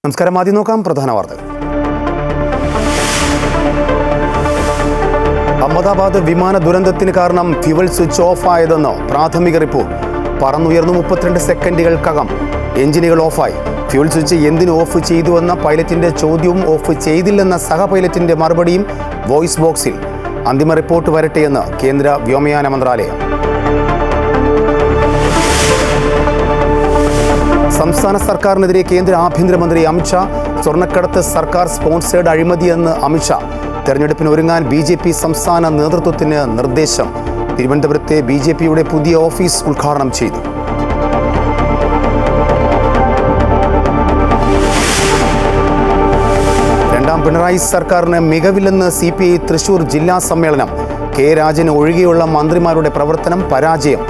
നമസ്കാരം. ആദ്യം നോക്കാം പ്രധാന വാർത്തകൾ. അഹമ്മദാബാദ് വിമാന ദുരന്തത്തിന് കാരണം ഫ്യുവൽ സ്വിച്ച് ഓഫ് ആയതെന്ന് പ്രാഥമിക റിപ്പോർട്ട്. പറന്നുയർന്നു 32 സെക്കൻഡുകൾക്കകം എഞ്ചിനുകൾ ഓഫായി. ഫ്യുവൽ സ്വിച്ച് എന്തിന് ഓഫ് ചെയ്തുവെന്ന പൈലറ്റിന്റെ ചോദ്യവും ഓഫ് ചെയ്തില്ലെന്ന സഹ പൈലറ്റിന്റെ മറുപടിയും വോയിസ് ബോക്സിൽ. അന്തിമ റിപ്പോർട്ട് വരട്ടെയെന്ന് കേന്ദ്ര വ്യോമയാന മന്ത്രാലയം. സംസ്ഥാന സർക്കാരിനെതിരെ കേന്ദ്ര ആഭ്യന്തരമന്ത്രി അമിത്ഷാ. സ്വർണ്ണക്കടത്ത് സർക്കാർ സ്പോൺസേഡ് അഴിമതിയെന്ന് അമിത്ഷാ. തെരഞ്ഞെടുപ്പിന് ഒരുങ്ങാൻ BJP സംസ്ഥാന നേതൃത്വത്തിന് നിർദ്ദേശം. തിരുവനന്തപുരത്തെ BJPയുടെ പുതിയ ഓഫീസ് ഉദ്ഘാടനം ചെയ്തു. രണ്ടാം പിണറായി സർക്കാരിന് മികവില്ലെന്ന് CPI തൃശൂർ ജില്ലാ സമ്മേളനം. K. രാജൻ ഒഴികെയുള്ള മന്ത്രിമാരുടെ പ്രവർത്തനം പരാജയം.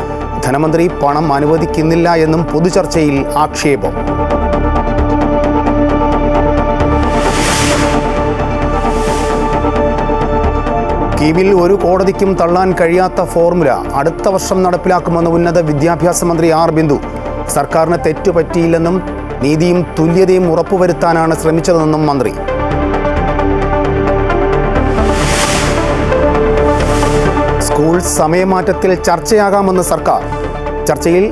ധനമന്ത്രി പണം അനുവദിക്കുന്നില്ല എന്നും പൊതുചർച്ചയിൽ ആക്ഷേപം. കീമിൽ ഒരു കോടതിക്കും തള്ളാൻ കഴിയാത്ത ഫോർമുല അടുത്ത വർഷം നടപ്പിലാക്കുമെന്ന് ഉന്നത വിദ്യാഭ്യാസ മന്ത്രി R. ബിന്ദു. സർക്കാരിന് തെറ്റുപറ്റിയില്ലെന്നും നീതിയും തുല്യതയും ഉറപ്പുവരുത്താനാണ് ശ്രമിച്ചതെന്നും മന്ത്രി. സ്കൂൾ സമയമാറ്റത്തിൽ ചർച്ചയാകാമെന്ന് സർക്കാർ. ചർച്ചയിൽ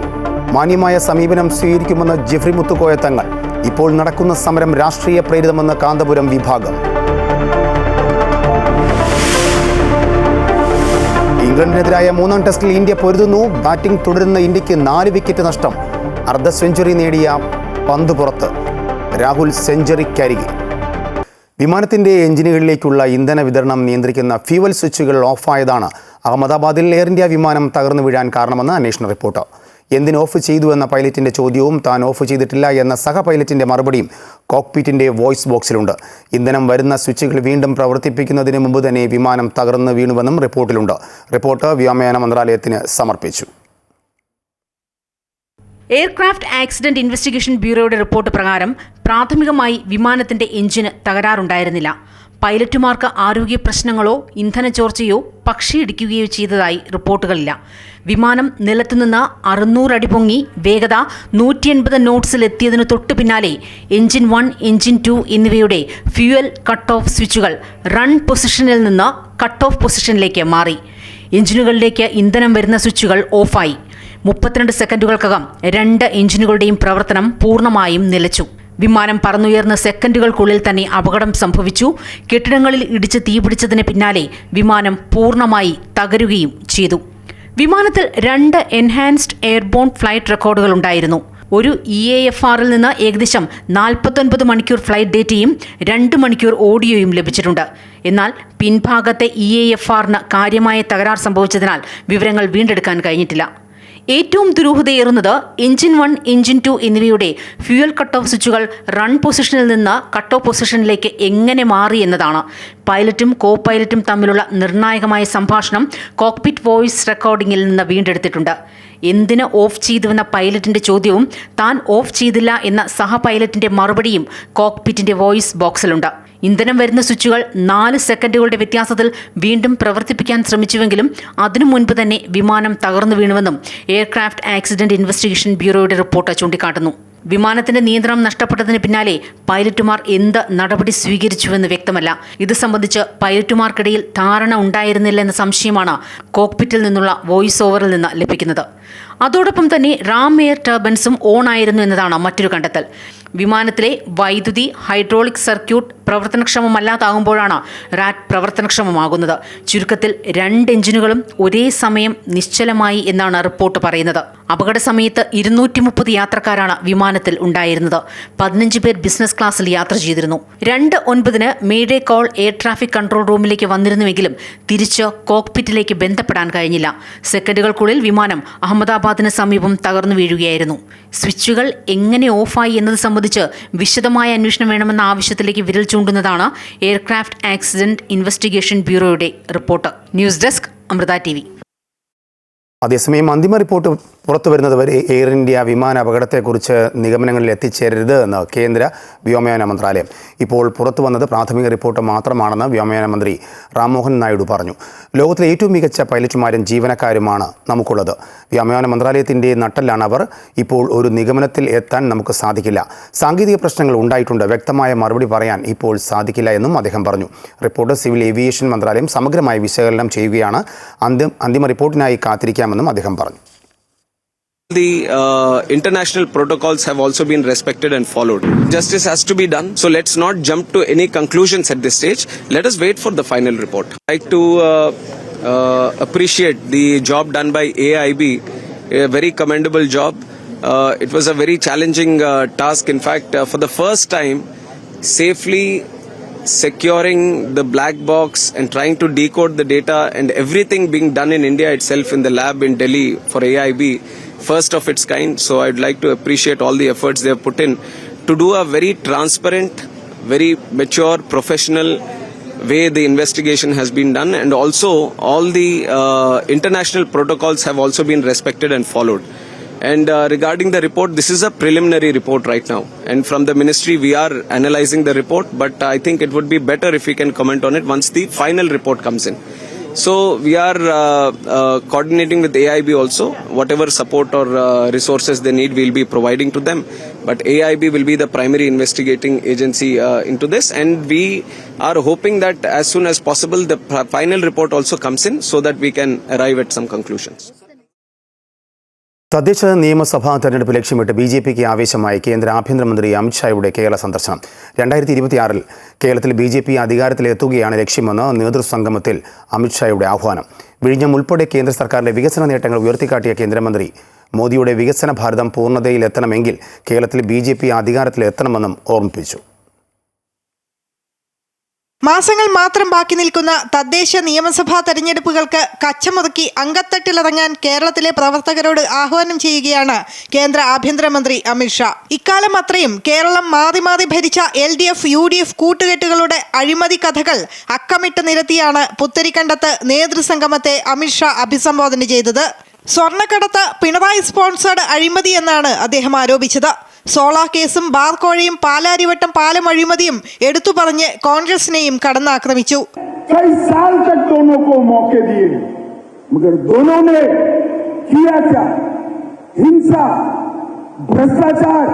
മാന്യമായ സമീപനം സ്വീകരിക്കുമെന്ന് ജെഫ്രി മുത്തുക്കോയ തങ്ങൾ. ഇപ്പോൾ നടക്കുന്ന സമരം രാഷ്ട്രീയ പ്രേരിതമെന്ന് കാന്തപുരം വിഭാഗം. ഇംഗ്ലണ്ടിനെതിരായ 3ാം ടെസ്റ്റിൽ ഇന്ത്യ പൊരുതുന്നു. ബാറ്റിംഗ് തുടരുന്ന ഇന്ത്യക്ക് 4 വിക്കറ്റ് നഷ്ടം. അർദ്ധ സെഞ്ചുറി നേടിയ പന്ത് പുറത്ത്. രാഹുൽ സെഞ്ചുറിക്കരികെ. വിമാനത്തിൻ്റെ എഞ്ചിനുകളിലേക്കുള്ള ഇന്ധന വിതരണം നിയന്ത്രിക്കുന്ന ഫ്യൂവൽ സ്വിച്ചുകൾ ഓഫായതാണ് അഹമ്മദാബാദിൽ എയർ ഇന്ത്യ വിമാനം തകർന്നു വീഴാൻ കാരണമെന്ന് അന്വേഷണ റിപ്പോർട്ട്. എന്തിന് ഓഫ് ചെയ്തു എന്ന പൈലറ്റിൻ്റെ ചോദ്യവും താൻ ഓഫ് ചെയ്തിട്ടില്ല എന്ന സഹ പൈലറ്റിൻ്റെ മറുപടിയും കോക്ക്പിറ്റിൻ്റെ വോയിസ് ബോക്സിലുണ്ട്. ഇന്ധനം വരുന്ന സ്വിച്ചുകൾ വീണ്ടും പ്രവർത്തിപ്പിക്കുന്നതിന് മുമ്പ് തന്നെ വിമാനം തകർന്നു വീണുവെന്നും റിപ്പോർട്ടിലുണ്ട്. റിപ്പോർട്ട് വ്യോമയാന മന്ത്രാലയത്തിന് സമർപ്പിച്ചു. എയർക്രാഫ്റ്റ് ആക്സിഡന്റ് ഇൻവെസ്റ്റിഗേഷൻ ബ്യൂറോയുടെ റിപ്പോർട്ട് പ്രകാരം പ്രാഥമികമായി വിമാനത്തിന്റെ എഞ്ചിന് തകരാറുണ്ടായിരുന്നില്ല. പൈലറ്റുമാർക്ക് ആരോഗ്യ പ്രശ്നങ്ങളോ ഇന്ധന ചോർച്ചയോ പക്ഷിയിടിക്കുകയോ ചെയ്തതായി റിപ്പോർട്ടുകളില്ല. വിമാനം നിലത്തുനിന്ന് 600 അടി പൊങ്ങി വേഗത 180 നോട്ട്സിൽ എത്തിയതിനു തൊട്ടു പിന്നാലെ എഞ്ചിൻ 1, എഞ്ചിൻ 2 എന്നിവയുടെ ഫ്യൂവൽ കട്ട് ഓഫ് സ്വിച്ചുകൾ റൺ പൊസിഷനിൽ നിന്ന് കട്ട് ഓഫ് പൊസിഷനിലേക്ക് മാറി. എഞ്ചിനുകളിലേക്ക് ഇന്ധനം വരുന്ന സ്വിച്ചുകൾ ഓഫായി. 32 സെക്കൻഡുകൾക്കകം 2 എഞ്ചിനുകളുടെയും പ്രവർത്തനം പൂർണ്ണമായും നിലച്ചു. വിമാനം പറന്നുയർന്ന സെക്കൻഡുകൾക്കുള്ളിൽ തന്നെ അപകടം സംഭവിച്ചു. കെട്ടിടങ്ങളിൽ ഇടിച്ച് തീപിടിച്ചതിന് പിന്നാലെ വിമാനം പൂർണ്ണമായി തകരുകയും ചെയ്തു. വിമാനത്തിൽ 2 എൻഹാൻസ്ഡ് എയർബോൺ ഫ്ലൈറ്റ് റെക്കോർഡുകൾ ഉണ്ടായിരുന്നു. ഒരു EAFRൽ നിന്ന് ഏകദേശം 49 മണിക്കൂർ ഫ്ലൈറ്റ് ഡേറ്റയും 2 മണിക്കൂർ ഓഡിയോയും ലഭിച്ചിട്ടുണ്ട്. എന്നാൽ പിൻഭാഗത്തെ EAFRന് കാര്യമായ തകരാർ സംഭവിച്ചതിനാൽ വിവരങ്ങൾ വീണ്ടെടുക്കാൻ കഴിഞ്ഞിട്ടില്ല. ഏറ്റവും ദുരൂഹതയേറുന്നത് എഞ്ചിൻ 1, എഞ്ചിൻ 2 എന്നിവയുടെ ഫ്യൂവൽ കട്ട് ഓഫ് സ്വിച്ചുകൾ റൺ പൊസിഷനിൽ നിന്ന് കട്ട് ഓഫ് പൊസിഷനിലേക്ക് എങ്ങനെ മാറി എന്നതാണ്. പൈലറ്റും കോ പൈലറ്റും തമ്മിലുള്ള നിർണായകമായ സംഭാഷണം കോക്ക്പിറ്റ് വോയിസ് റെക്കോർഡിംഗിൽ നിന്ന് വീണ്ടെടുത്തിട്ടുണ്ട്. എന്തിന് ഓഫ് ചെയ്തുവെന്ന പൈലറ്റിന്റെ ചോദ്യവും താൻ ഓഫ് ചെയ്തില്ല എന്ന സഹ പൈലറ്റിന്റെ മറുപടിയും കോക്ക്പിറ്റിന്റെ വോയിസ് ബോക്സിലുണ്ട്. ഇന്ധനം വരുന്ന സ്വിച്ചുകൾ 4 സെക്കൻഡുകളുടെ വ്യത്യാസത്തിൽ വീണ്ടും പ്രവർത്തിപ്പിക്കാൻ ശ്രമിച്ചുവെങ്കിലും അതിനു മുൻപ് തന്നെ വിമാനം തകർന്നു വീണുവെന്നും എയർക്രാഫ്റ്റ് ആക്സിഡന്റ് ഇൻവെസ്റ്റിഗേഷൻ ബ്യൂറോയുടെ റിപ്പോർട്ട് ചൂണ്ടിക്കാട്ടുന്നു. വിമാനത്തിന്റെ നിയന്ത്രണം നഷ്ടപ്പെട്ടതിന് പിന്നാലെ പൈലറ്റുമാർ എന്ത് നടപടി സ്വീകരിച്ചുവെന്ന് വ്യക്തമല്ല. ഇത് സംബന്ധിച്ച് പൈലറ്റുമാർക്കിടയിൽ ധാരണ ഉണ്ടായിരുന്നില്ല എന്ന സംശയമാണ് കോക്ക്പിറ്റിൽ നിന്നുള്ള വോയിസ് ഓവറിൽ നിന്ന് ലഭിക്കുന്നത്. അതോടൊപ്പം തന്നെ റാം എയർ ടർബൻസും ഓൺ ആയിരുന്നു എന്നതാണ് മറ്റൊരു കണ്ടെത്തൽ. വിമാനത്തിലെ വൈദ്യുതി ഹൈഡ്രോളിക് സർക്യൂട്ട് പ്രവർത്തനക്ഷമമല്ലാതാകുമ്പോഴാണ് റാറ്റ് പ്രവർത്തനക്ഷമമാകുന്നത്. ചുരുക്കത്തിൽ 2 എഞ്ചിനുകളും ഒരേ സമയം നിശ്ചലമായി എന്നാണ് റിപ്പോർട്ട് പറയുന്നത്. അപകട സമയത്ത് 230 യാത്രക്കാരാണ് വിമാനത്തിൽ ഉണ്ടായിരുന്നത്. 15 പേർ ബിസിനസ് ക്ലാസ്സിൽ യാത്ര ചെയ്തിരുന്നു. 2:09 mayday call air traffic control റൂമിലേക്ക് വന്നിരുന്നുവെങ്കിലും തിരിച്ച് കോക്ക്പിറ്റിലേക്ക് ബന്ധപ്പെടാൻ കഴിഞ്ഞില്ല. സെക്കൻഡുകൾക്കുള്ളിൽ വിമാനം അഹമ്മദാബാദിന് സമീപം തകർന്നു വീഴുകയായിരുന്നു. സ്വിച്ചുകൾ എങ്ങനെ ഓഫായി എന്നത് സംബന്ധിച്ച് വിശദമായ അന്വേഷണം വേണമെന്ന ആവശ്യത്തിലേക്ക് വിരൽ ചൂണ്ടുന്നതാണ് എയർക്രാഫ്റ്റ് ആക്സിഡന്റ് ഇൻവെസ്റ്റിഗേഷൻ ബ്യൂറോയുടെ റിപ്പോർട്ട്. News desk, Amrita TV. അതേസമയം അന്തിമ റിപ്പോർട്ട് പുറത്തുവരുന്നതുവരെ എയർ ഇന്ത്യ വിമാന അപകടത്തെക്കുറിച്ച് നിഗമനങ്ങളിൽ എത്തിച്ചേരരുത് എന്ന് കേന്ദ്ര വ്യോമയാന മന്ത്രാലയം. ഇപ്പോൾ പുറത്തുവന്നത് പ്രാഥമിക റിപ്പോർട്ട് മാത്രമാണെന്ന് വ്യോമയാന മന്ത്രി റാംമോഹൻ നായിഡു പറഞ്ഞു. ലോകത്തിലെ ഏറ്റവും മികച്ച പൈലറ്റുമാരും ജീവനക്കാരുമാണ് നമുക്കുള്ളത്. വ്യോമയാന മന്ത്രാലയത്തിൻ്റെ നട്ടെല്ലാണ് അവർ. ഇപ്പോൾ ഒരു നിഗമനത്തിൽ എത്താൻ നമുക്ക് സാധിക്കില്ല. സാങ്കേതിക പ്രശ്നങ്ങൾ ഉണ്ടായിട്ടുണ്ട്. വ്യക്തമായ മറുപടി പറയാൻ ഇപ്പോൾ സാധിക്കില്ല എന്നും അദ്ദേഹം പറഞ്ഞു. റിപ്പോർട്ട് സിവിൽ ഏവിയേഷൻ മന്ത്രാലയം സമഗ്രമായി വിശകലനം ചെയ്യുകയാണ്. അന്തിമ റിപ്പോർട്ടിനായി കാത്തിരിക്കാമെന്നും അദ്ദേഹം പറഞ്ഞു. The international protocols have also been respected and followed. Justice has to be done, so let's not jump to any conclusions at this stage. Let us wait for the final report. I'd like to appreciate the job done by AIB, a very commendable job. It was a very challenging task. In fact, for the first time, safely securing the black box and trying to decode the data and everything being done in India itself in the lab in Delhi for AIB. First of its kind, so I'd like to appreciate all the efforts they have put in to do a very transparent, very mature, professional way the investigation has been done, and also all the international protocols have also been respected and followed. And regarding the report, this is a preliminary report right now, and from the ministry we are analyzing the report, but I think it would be better if we can comment on it once the final report comes in. So we are coordinating with AIB also. Whatever support or resources they need, we'll be providing to them. But AIB will be the primary investigating agency into this, and we are hoping that as soon as possible the final report also comes in so that we can arrive at some conclusions. തദ്ദേശ നിയമസഭാ തെരഞ്ഞെടുപ്പ് ലക്ഷ്യമിട്ട് BJPക്ക് ആവേശമായി കേന്ദ്ര ആഭ്യന്തരമന്ത്രി അമിത്ഷായുടെ കേരള സന്ദർശനം. 2026-ൽ കേരളത്തിൽ BJP അധികാരത്തിലെത്തുകയാണ് ലക്ഷ്യമെന്ന് നേതൃസംഗമത്തിൽ അമിത്ഷായുടെ ആഹ്വാനം. വിഴിഞ്ഞം ഉൾപ്പെടെ കേന്ദ്ര സർക്കാരിന്റെ വികസന നേട്ടങ്ങൾ ഉയർത്തിക്കാട്ടിയ കേന്ദ്രമന്ത്രി മോദിയുടെ വികസന ഭാരതം പൂർണ്ണതയിലെത്തണമെങ്കിൽ കേരളത്തിൽ BJP അധികാരത്തിലെത്തണമെന്നും ഓർമ്മിപ്പിച്ചു. മാസങ്ങൾ മാത്രം ബാക്കി നിൽക്കുന്ന തദ്ദേശ നിയമസഭാ തെരഞ്ഞെടുപ്പുകൾക്ക് കച്ചമുറുക്കി അങ്കത്തട്ടിലിറങ്ങാൻ കേരളത്തിലെ പ്രവർത്തകരോട് ആഹ്വാനം ചെയ്യുകയാണ് കേന്ദ്ര ആഭ്യന്തരമന്ത്രി അമിത്ഷാ. ഇക്കാലം അത്രയും കേരളം മാറി മാറി ഭരിച്ച LDF UDF കൂട്ടുകെട്ടുകളുടെ അഴിമതി കഥകൾ അക്കമിട്ട് നിരത്തിയാണ് പുത്തരിക്കണ്ടത്ത് നേതൃസംഗമത്തെ അമിത്ഷാ അഭിസംബോധന ചെയ്തത്. സ്വർണ്ണക്കടത്ത് പിണറായി സ്പോൺസേഡ് അഴിമതി എന്നാണ് അദ്ദേഹം ആരോപിച്ചത്. സോളാ കേസും ബാർക്കോഴയും പാലാരിവട്ടം പാലം അഴിമതിയും എടുത്തു പറഞ്ഞ് കോൺഗ്രസിനെയും കടന്നാക്രമിച്ചു. भ्रष्टाचार,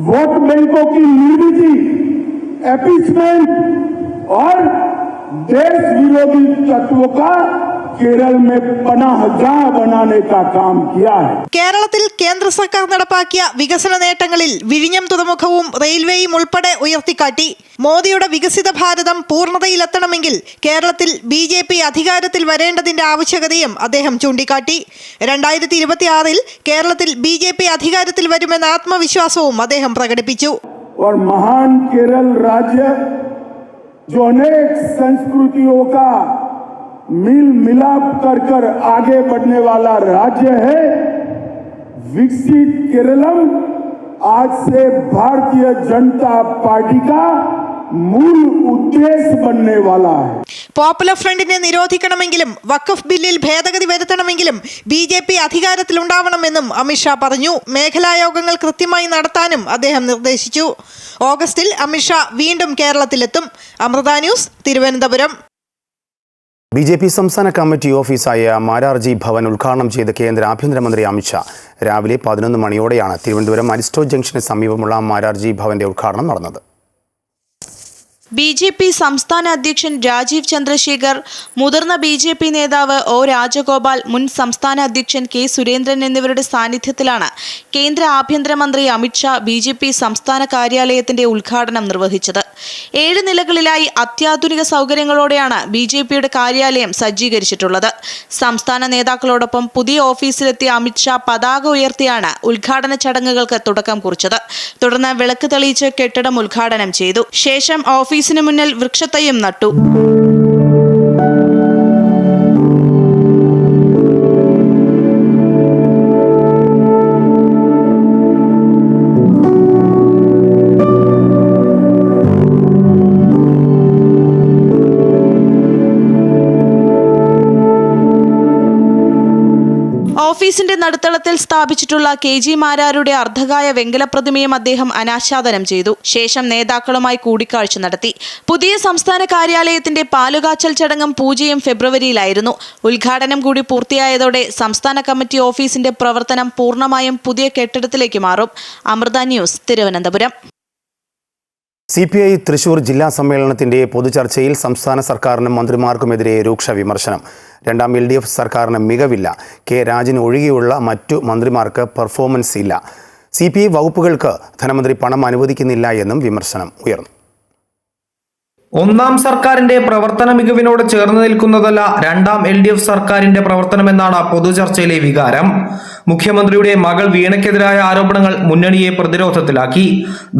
वोट बैंकों की निर्मिति, एपीसमेंट और देश विरोधी तत्वों का केरल में पनाहगाह बनाने का काम किया है. കേരളത്തിൽ കേന്ദ്ര സർക്കാർ നടപ്പാക്കിയ വികസന നേട്ടങ്ങളിൽ വിഴിഞ്ഞം തുറമുഖവും റെയിൽവേയും ഉൾപ്പെടെ ഉയർത്തിക്കാട്ടി. മോദിയുടെ വികസിത ഭാരതം പൂർണ്ണതയിലെത്തണമെങ്കിൽ കേരളത്തിൽ BJP അധികാരത്തിൽ വരേണ്ടതിന്റെ ആവശ്യകതയും അദ്ദേഹം ചൂണ്ടിക്കാട്ടി. 2026-ൽ കേരളത്തിൽ BJP അധികാരത്തിൽ വരുമെന്ന ആത്മവിശ്വാസവും അദ്ദേഹം പ്രകടിപ്പിച്ചു. और महान केरल राज्य जो अनेक संस्कृतियों का मिल मिलाप कर आगे बढ़ने वाला राज्य है, विकसित केरलम आज से भारतीय जनता पार्टी का मूल उद्देश्य बनने वाला है. പോപ്പുലർ ഫ്രണ്ടിനെ നിരോധിക്കണമെങ്കിലും വഖഫ് ബില്ലിൽ ഭേദഗതി വരുത്തണമെങ്കിലും BJP അധികാരത്തിലുണ്ടാവണമെന്നും അമിത്ഷാ പറഞ്ഞു. മേഖലാ യോഗങ്ങൾ കൃത്യമായി നടത്താനും അദ്ദേഹം നിർദ്ദേശിച്ചു. ഓഗസ്റ്റിൽ അമിത്ഷാ വീണ്ടും കേരളത്തിലെത്തും. അമൃത ന്യൂസ്, തിരുവനന്തപുരം. BJP സംസ്ഥാന കമ്മിറ്റി ഓഫീസായ മാരാർജി ഭവൻ ഉദ്ഘാടനം ചെയ്ത് കേന്ദ്ര ആഭ്യന്തരമന്ത്രി അമിത്ഷാ. രാവിലെ 11 മണിയോടെയാണ് തിരുവനന്തപുരം അരിസ്റ്റോ ജംഗ്ഷന് സമീപമുള്ള മാരാർജി ഭവന്റെ ഉദ്ഘാടനം നടന്നത്. BJP സംസ്ഥാന അധ്യക്ഷൻ രാജീവ് ചന്ദ്രശേഖർ, മുതിർന്ന BJP നേതാവ് O രാജഗോപാൽ, മുൻ സംസ്ഥാന അധ്യക്ഷൻ K സുരേന്ദ്രൻ എന്നിവരുടെ സാന്നിധ്യത്തിലാണ് കേന്ദ്ര ആഭ്യന്തരമന്ത്രി അമിത്ഷാ BJP സംസ്ഥാന കാര്യാലയത്തിന്റെ ഉദ്ഘാടനം നിർവഹിച്ചത്. 7 നിലകളിലായി അത്യാധുനിക സൗകര്യങ്ങളോടെയാണ് BJPയുടെ കാര്യാലയം സജ്ജീകരിച്ചിട്ടുള്ളത്. സംസ്ഥാന നേതാക്കളോടൊപ്പം പുതിയ ഓഫീസിലെത്തിയ അമിത്ഷാ പതാക ഉയർത്തിയാണ് ഉദ്ഘാടന ചടങ്ങുകൾക്ക് തുടക്കം കുറിച്ചത്. തുടർന്ന് വിളക്ക് തെളിയിച്ച് കെട്ടിടം ഉദ്ഘാടനം ചെയ്തു. ശേഷം ഓഫീസിന് മുന്നിൽ വൃക്ഷത്തൈയും നട്ടു. ഓഫീസിന്റെ നടുത്തളത്തിൽ സ്ഥാപിച്ചിട്ടുള്ള KG മാരാരുടെ അർദ്ധകായ വെങ്കല പ്രതിമയും അദ്ദേഹം അനാച്ഛാദനം ചെയ്തു. ശേഷം നേതാക്കളുമായി കൂടിക്കാഴ്ച നടത്തി. പുതിയ സംസ്ഥാന കാര്യാലയത്തിന്റെ പാലുകാച്ചൽ ചടങ്ങും പൂജയും ഫെബ്രുവരിയിലായിരുന്നു. ഉദ്ഘാടനം കൂടി പൂർത്തിയായതോടെ സംസ്ഥാന കമ്മിറ്റി ഓഫീസിന്റെ പ്രവർത്തനം പൂർണ്ണമായും പുതിയ കെട്ടിടത്തിലേക്ക് മാറും. അമൃത ന്യൂസ്, തിരുവനന്തപുരം. CPI തൃശൂർ ജില്ലാ സമ്മേളനത്തിന്റെ പൊതുചർച്ചയിൽ സംസ്ഥാന സർക്കാരിനും മന്ത്രിമാർക്കുമെതിരെ രൂക്ഷ വിമർശനം. രണ്ടാം LDF സർക്കാരിന് മികവില്ല. K. രാജൻ ഒഴികെയുള്ള മറ്റു മന്ത്രിമാർക്ക് പെർഫോമൻസ് ഇല്ല. CPI വകുപ്പുകൾക്ക് ധനമന്ത്രി പണം അനുവദിക്കുന്നില്ല എന്നും വിമർശനം ഉയർന്നു. ഒന്നാം സർക്കാരിന്റെ പ്രവർത്തന മികവിനോട് ചേർന്ന് നിൽക്കുന്നതല്ല രണ്ടാം LDF സർക്കാരിന്റെ പ്രവർത്തനമെന്നാണ് പൊതുചർച്ചയിലെ വികാരം. മുഖ്യമന്ത്രിയുടെ മകൾ വീണയ്ക്കെതിരായ ആരോപണങ്ങൾ മുന്നണിയെ പ്രതിരോധത്തിലാക്കി.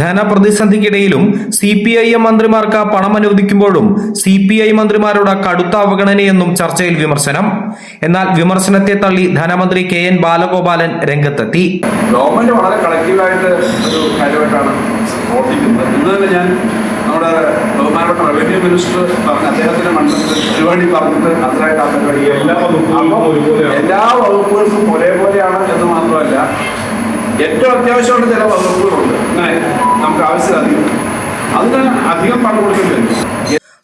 ധനപ്രതിസന്ധിക്കിടയിലും CPIM മന്ത്രിമാർക്ക് പണം അനുവദിക്കുമ്പോഴും CPI മന്ത്രിമാരുടെ കടുത്ത അവഗണനയെന്നും ചർച്ചയിൽ വിമർശനം. എന്നാൽ വിമർശനത്തെ തള്ളി ധനമന്ത്രി KN ബാലഗോപാലൻ രംഗത്തെത്തി. ഗവൺമെന്റ് വളരെ കളക്റ്റീവായിട്ട് ഒരു കാര്യമായിട്ടാണ് പ്രവർത്തിക്കുന്നത്. ഇന്ന് തന്നെ ഞാൻ നമ്മുടെ ബഹുമാനപ്പെട്ട റവന്യൂ മിനിസ്റ്റർ പറഞ്ഞ അദ്ദേഹത്തിന്റെ മണ്ഡലത്തിൽ പരിപാടി പറഞ്ഞിട്ട് അത്രയായിട്ട് ആ പരിപാടി എല്ലാ വകുപ്പുകൾക്കും ഒരേപോലെയാണ് എന്ന് മാത്രമല്ല, ഏറ്റവും അത്യാവശ്യമുള്ള ചില വകുപ്പുകളുണ്ട്. അങ്ങനെ നമുക്ക് ആവശ്യമില്ല, അതിന് അധികം പണം കൊടുക്കേണ്ടി വരും.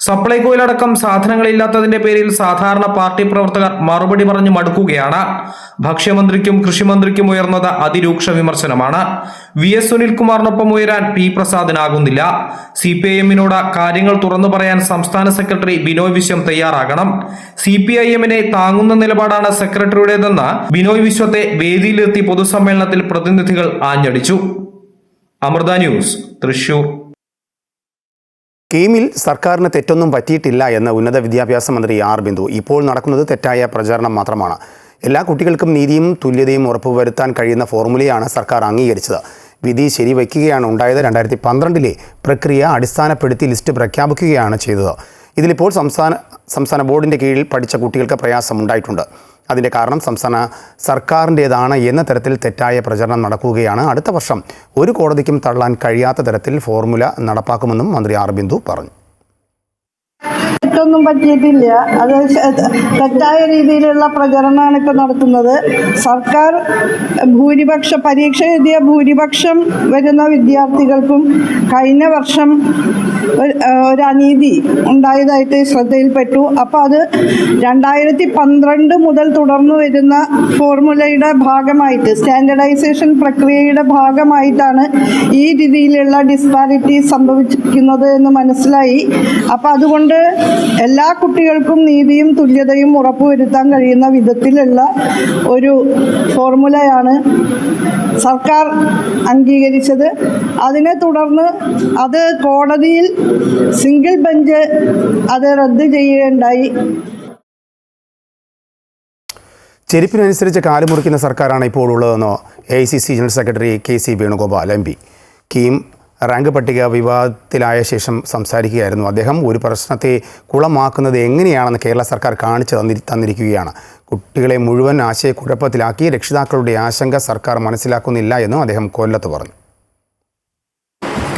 സപ്ലൈകോയിലടക്കം സാധനങ്ങളില്ലാത്തതിന്റെ പേരിൽ സാധാരണ പാർട്ടി പ്രവർത്തകർ മറുപടി പറഞ്ഞു മടുക്കുകയാണ്. ഭക്ഷ്യമന്ത്രിക്കും കൃഷിമന്ത്രിക്കും ഉയർന്നത് അതിരൂക്ഷ വിമർശനമാണ്. VS സുനിൽകുമാറിനൊപ്പം ഉയരാൻ P. പ്രസാദിനാകുന്നില്ല. CPIMനോട് കാര്യങ്ങൾ തുറന്നു പറയാൻ സംസ്ഥാന സെക്രട്ടറി ബിനോയ് വിശ്വം തയ്യാറാകണം. CPIMനെ താങ്ങുന്ന നിലപാടാണ് സെക്രട്ടറിയുടേതെന്ന് ബിനോയ് വിശ്വത്തെ വേദിയിലെത്തി പൊതുസമ്മേളനത്തിൽ പ്രതിനിധികൾ ആഞ്ഞടിച്ചു. അമൃത ന്യൂസ്, തൃശൂർ. കീമിൽ സർക്കാരിന് തെറ്റൊന്നും പറ്റിയിട്ടില്ല എന്ന് ഉന്നത വിദ്യാഭ്യാസ മന്ത്രി R. ബിന്ദു. ഇപ്പോൾ നടക്കുന്നത് തെറ്റായ പ്രചാരണം മാത്രമാണ്. എല്ലാ കുട്ടികൾക്കും നീതിയും തുല്യതയും ഉറപ്പുവരുത്താൻ കഴിയുന്ന ഫോർമുലയാണ് സർക്കാർ അംഗീകരിച്ചത്. വിധി ശരിവയ്ക്കുകയാണ് ഉണ്ടായത്. 2012 പ്രക്രിയ അടിസ്ഥാനപ്പെടുത്തി ലിസ്റ്റ് പ്രഖ്യാപിക്കുകയാണ് ചെയ്തത്. ഇതിലിപ്പോൾ സംസ്ഥാന ബോർഡിൻ്റെ കീഴിൽ പഠിച്ച കുട്ടികൾക്ക് പ്രയാസമുണ്ടായിട്ടുണ്ട്. അതിൻ്റെ കാരണം സംസ്ഥാന സർക്കാരിൻ്റേതാണ് എന്ന തരത്തിൽ തെറ്റായ പ്രചരണം നടക്കുകയാണ്. അടുത്ത വർഷം ഒരു കോടതിക്കും തള്ളാൻ കഴിയാത്ത തരത്തിൽ ഫോർമുല നടപ്പാക്കുമെന്നും മന്ത്രി R. ബിന്ദു പറഞ്ഞു. തെറ്റൊന്നും പറ്റിയിട്ടില്ല. അത് തെറ്റായ രീതിയിലുള്ള പ്രചരണമാണ് ഇപ്പോൾ നടത്തുന്നത്. സർക്കാർ പരീക്ഷ എഴുതിയ ഭൂരിപക്ഷം വരുന്ന വിദ്യാർത്ഥികൾക്കും കഴിഞ്ഞ വർഷം ഒരു അനീതി ഉണ്ടായതായിട്ട് ശ്രദ്ധയിൽപ്പെട്ടു. അപ്പോൾ അത് 2012 മുതൽ തുടർന്നു വരുന്ന ഫോർമുലയുടെ ഭാഗമായിട്ട്, സ്റ്റാൻഡർഡൈസേഷൻ പ്രക്രിയയുടെ ഭാഗമായിട്ടാണ് ഈ രീതിയിലുള്ള ഡിസ്പാരിറ്റി സംഭവിച്ചിരിക്കുന്നത് എന്ന് മനസ്സിലായി. അപ്പോൾ അതുകൊണ്ട് എല്ലാ കുട്ടികൾക്കും നീതിയും തുല്യതയും ഉറപ്പുവരുത്താൻ കഴിയുന്ന വിധത്തിലുള്ള ഒരു ഫോർമുലയാണ് സർക്കാർ അംഗീകരിച്ചത്. അതിനെ തുടർന്ന് അത് കോടതിയിൽ സിംഗിൾ ബെഞ്ച് അത് റദ്ദ് ചെയ്യുകയുണ്ടായി. ചെരുപ്പിനനുസരിച്ച് കാലുമുറിക്കുന്ന സർക്കാരാണ് ഇപ്പോൾ ഉള്ളതെന്ന് AICC general secretary KC Venugopal MP. KEAM rank പട്ടിക വിവാദത്തിലായ ശേഷം സംസാരിക്കുകയായിരുന്നു അദ്ദേഹം. ഒരു പ്രശ്നത്തെ കുളമാക്കുന്നത് എങ്ങനെയാണെന്ന് കേരള സർക്കാർ കാണിച്ചു തന്നിരിക്കുകയാണ്. കുട്ടികളെ മുഴുവൻ ആശയക്കുഴപ്പത്തിലാക്കി രക്ഷിതാക്കളുടെ ആശങ്ക സർക്കാർ മനസ്സിലാക്കുന്നില്ല എന്നും അദ്ദേഹം കൊല്ലത്ത് പറഞ്ഞു.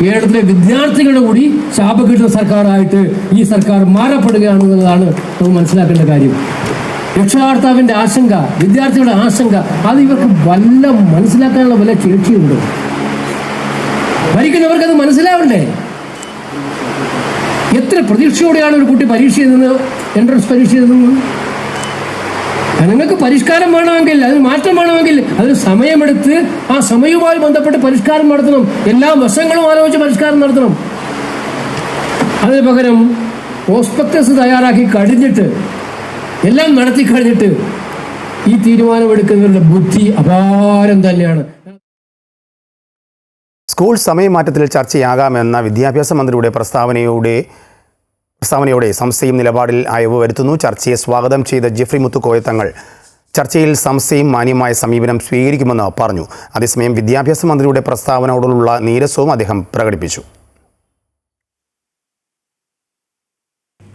കേരളത്തിലെ വിദ്യാർത്ഥികളുടെ കൂടി ശാപം കിട്ടുന്ന സർക്കാരായിട്ട് ഈ സർക്കാർ മാറപ്പെടുകയാണെന്നുള്ളതാണ് നമുക്ക് മനസ്സിലാക്കേണ്ട കാര്യം. രക്ഷാകർത്താവിൻ്റെ ആശങ്ക, വിദ്യാർത്ഥികളുടെ ആശങ്ക, അത് ഇവർക്ക് വല്ല മനസ്സിലാക്കാനുള്ള വല്ല ശേഷിയുണ്ട്. ഭരിക്കുന്നവർക്ക് അത് മനസ്സിലാവണ്ടേ? എത്ര പ്രതീക്ഷയോടെയാണ് ഒരു കുട്ടി പരീക്ഷ എഴുതുന്നത്, എൻട്രൻസ് പരീക്ഷ എഴുതുന്നത്? നിങ്ങൾക്ക് പരിഷ്കാരം വേണമെങ്കിൽ, അതിന് മാറ്റം വേണമെങ്കിൽ അതിന് സമയമെടുത്ത് ആ സമയവുമായി ബന്ധപ്പെട്ട് പരിഷ്കാരം നടത്തണം. എല്ലാ വശങ്ങളും ആലോചിച്ച് പരിഷ്കാരം നടത്തണം. അതിന് പകരം പ്രോസ്പെക്ടസ് തയ്യാറാക്കി കഴിഞ്ഞിട്ട്, എല്ലാം നടത്തി കഴിഞ്ഞിട്ട് ഈ തീരുമാനമെടുക്കുന്നവരുടെ ബുദ്ധി അപാരം തന്നെയാണ്. സ്കൂൾ സമയമാറ്റത്തിൽ ചർച്ചയാകാമെന്ന വിദ്യാഭ്യാസ മന്ത്രിയുടെ പ്രസ്താവനയോടെ സംസ്ഥയും നിലപാടിൽ അയവ് വരുത്തുന്നു. ചർച്ചയെ സ്വാഗതം ചെയ്ത ജെഫ്രി മുത്തുക്കോയ തങ്ങൾ ചർച്ചയിൽ സംസ്ഥയും മാന്യമായ സമീപനം സ്വീകരിക്കുമെന്ന് പറഞ്ഞു. അതേസമയം വിദ്യാഭ്യാസ മന്ത്രിയുടെ പ്രസ്താവനയോടുള്ള നീരസവും അദ്ദേഹം പ്രകടിപ്പിച്ചു.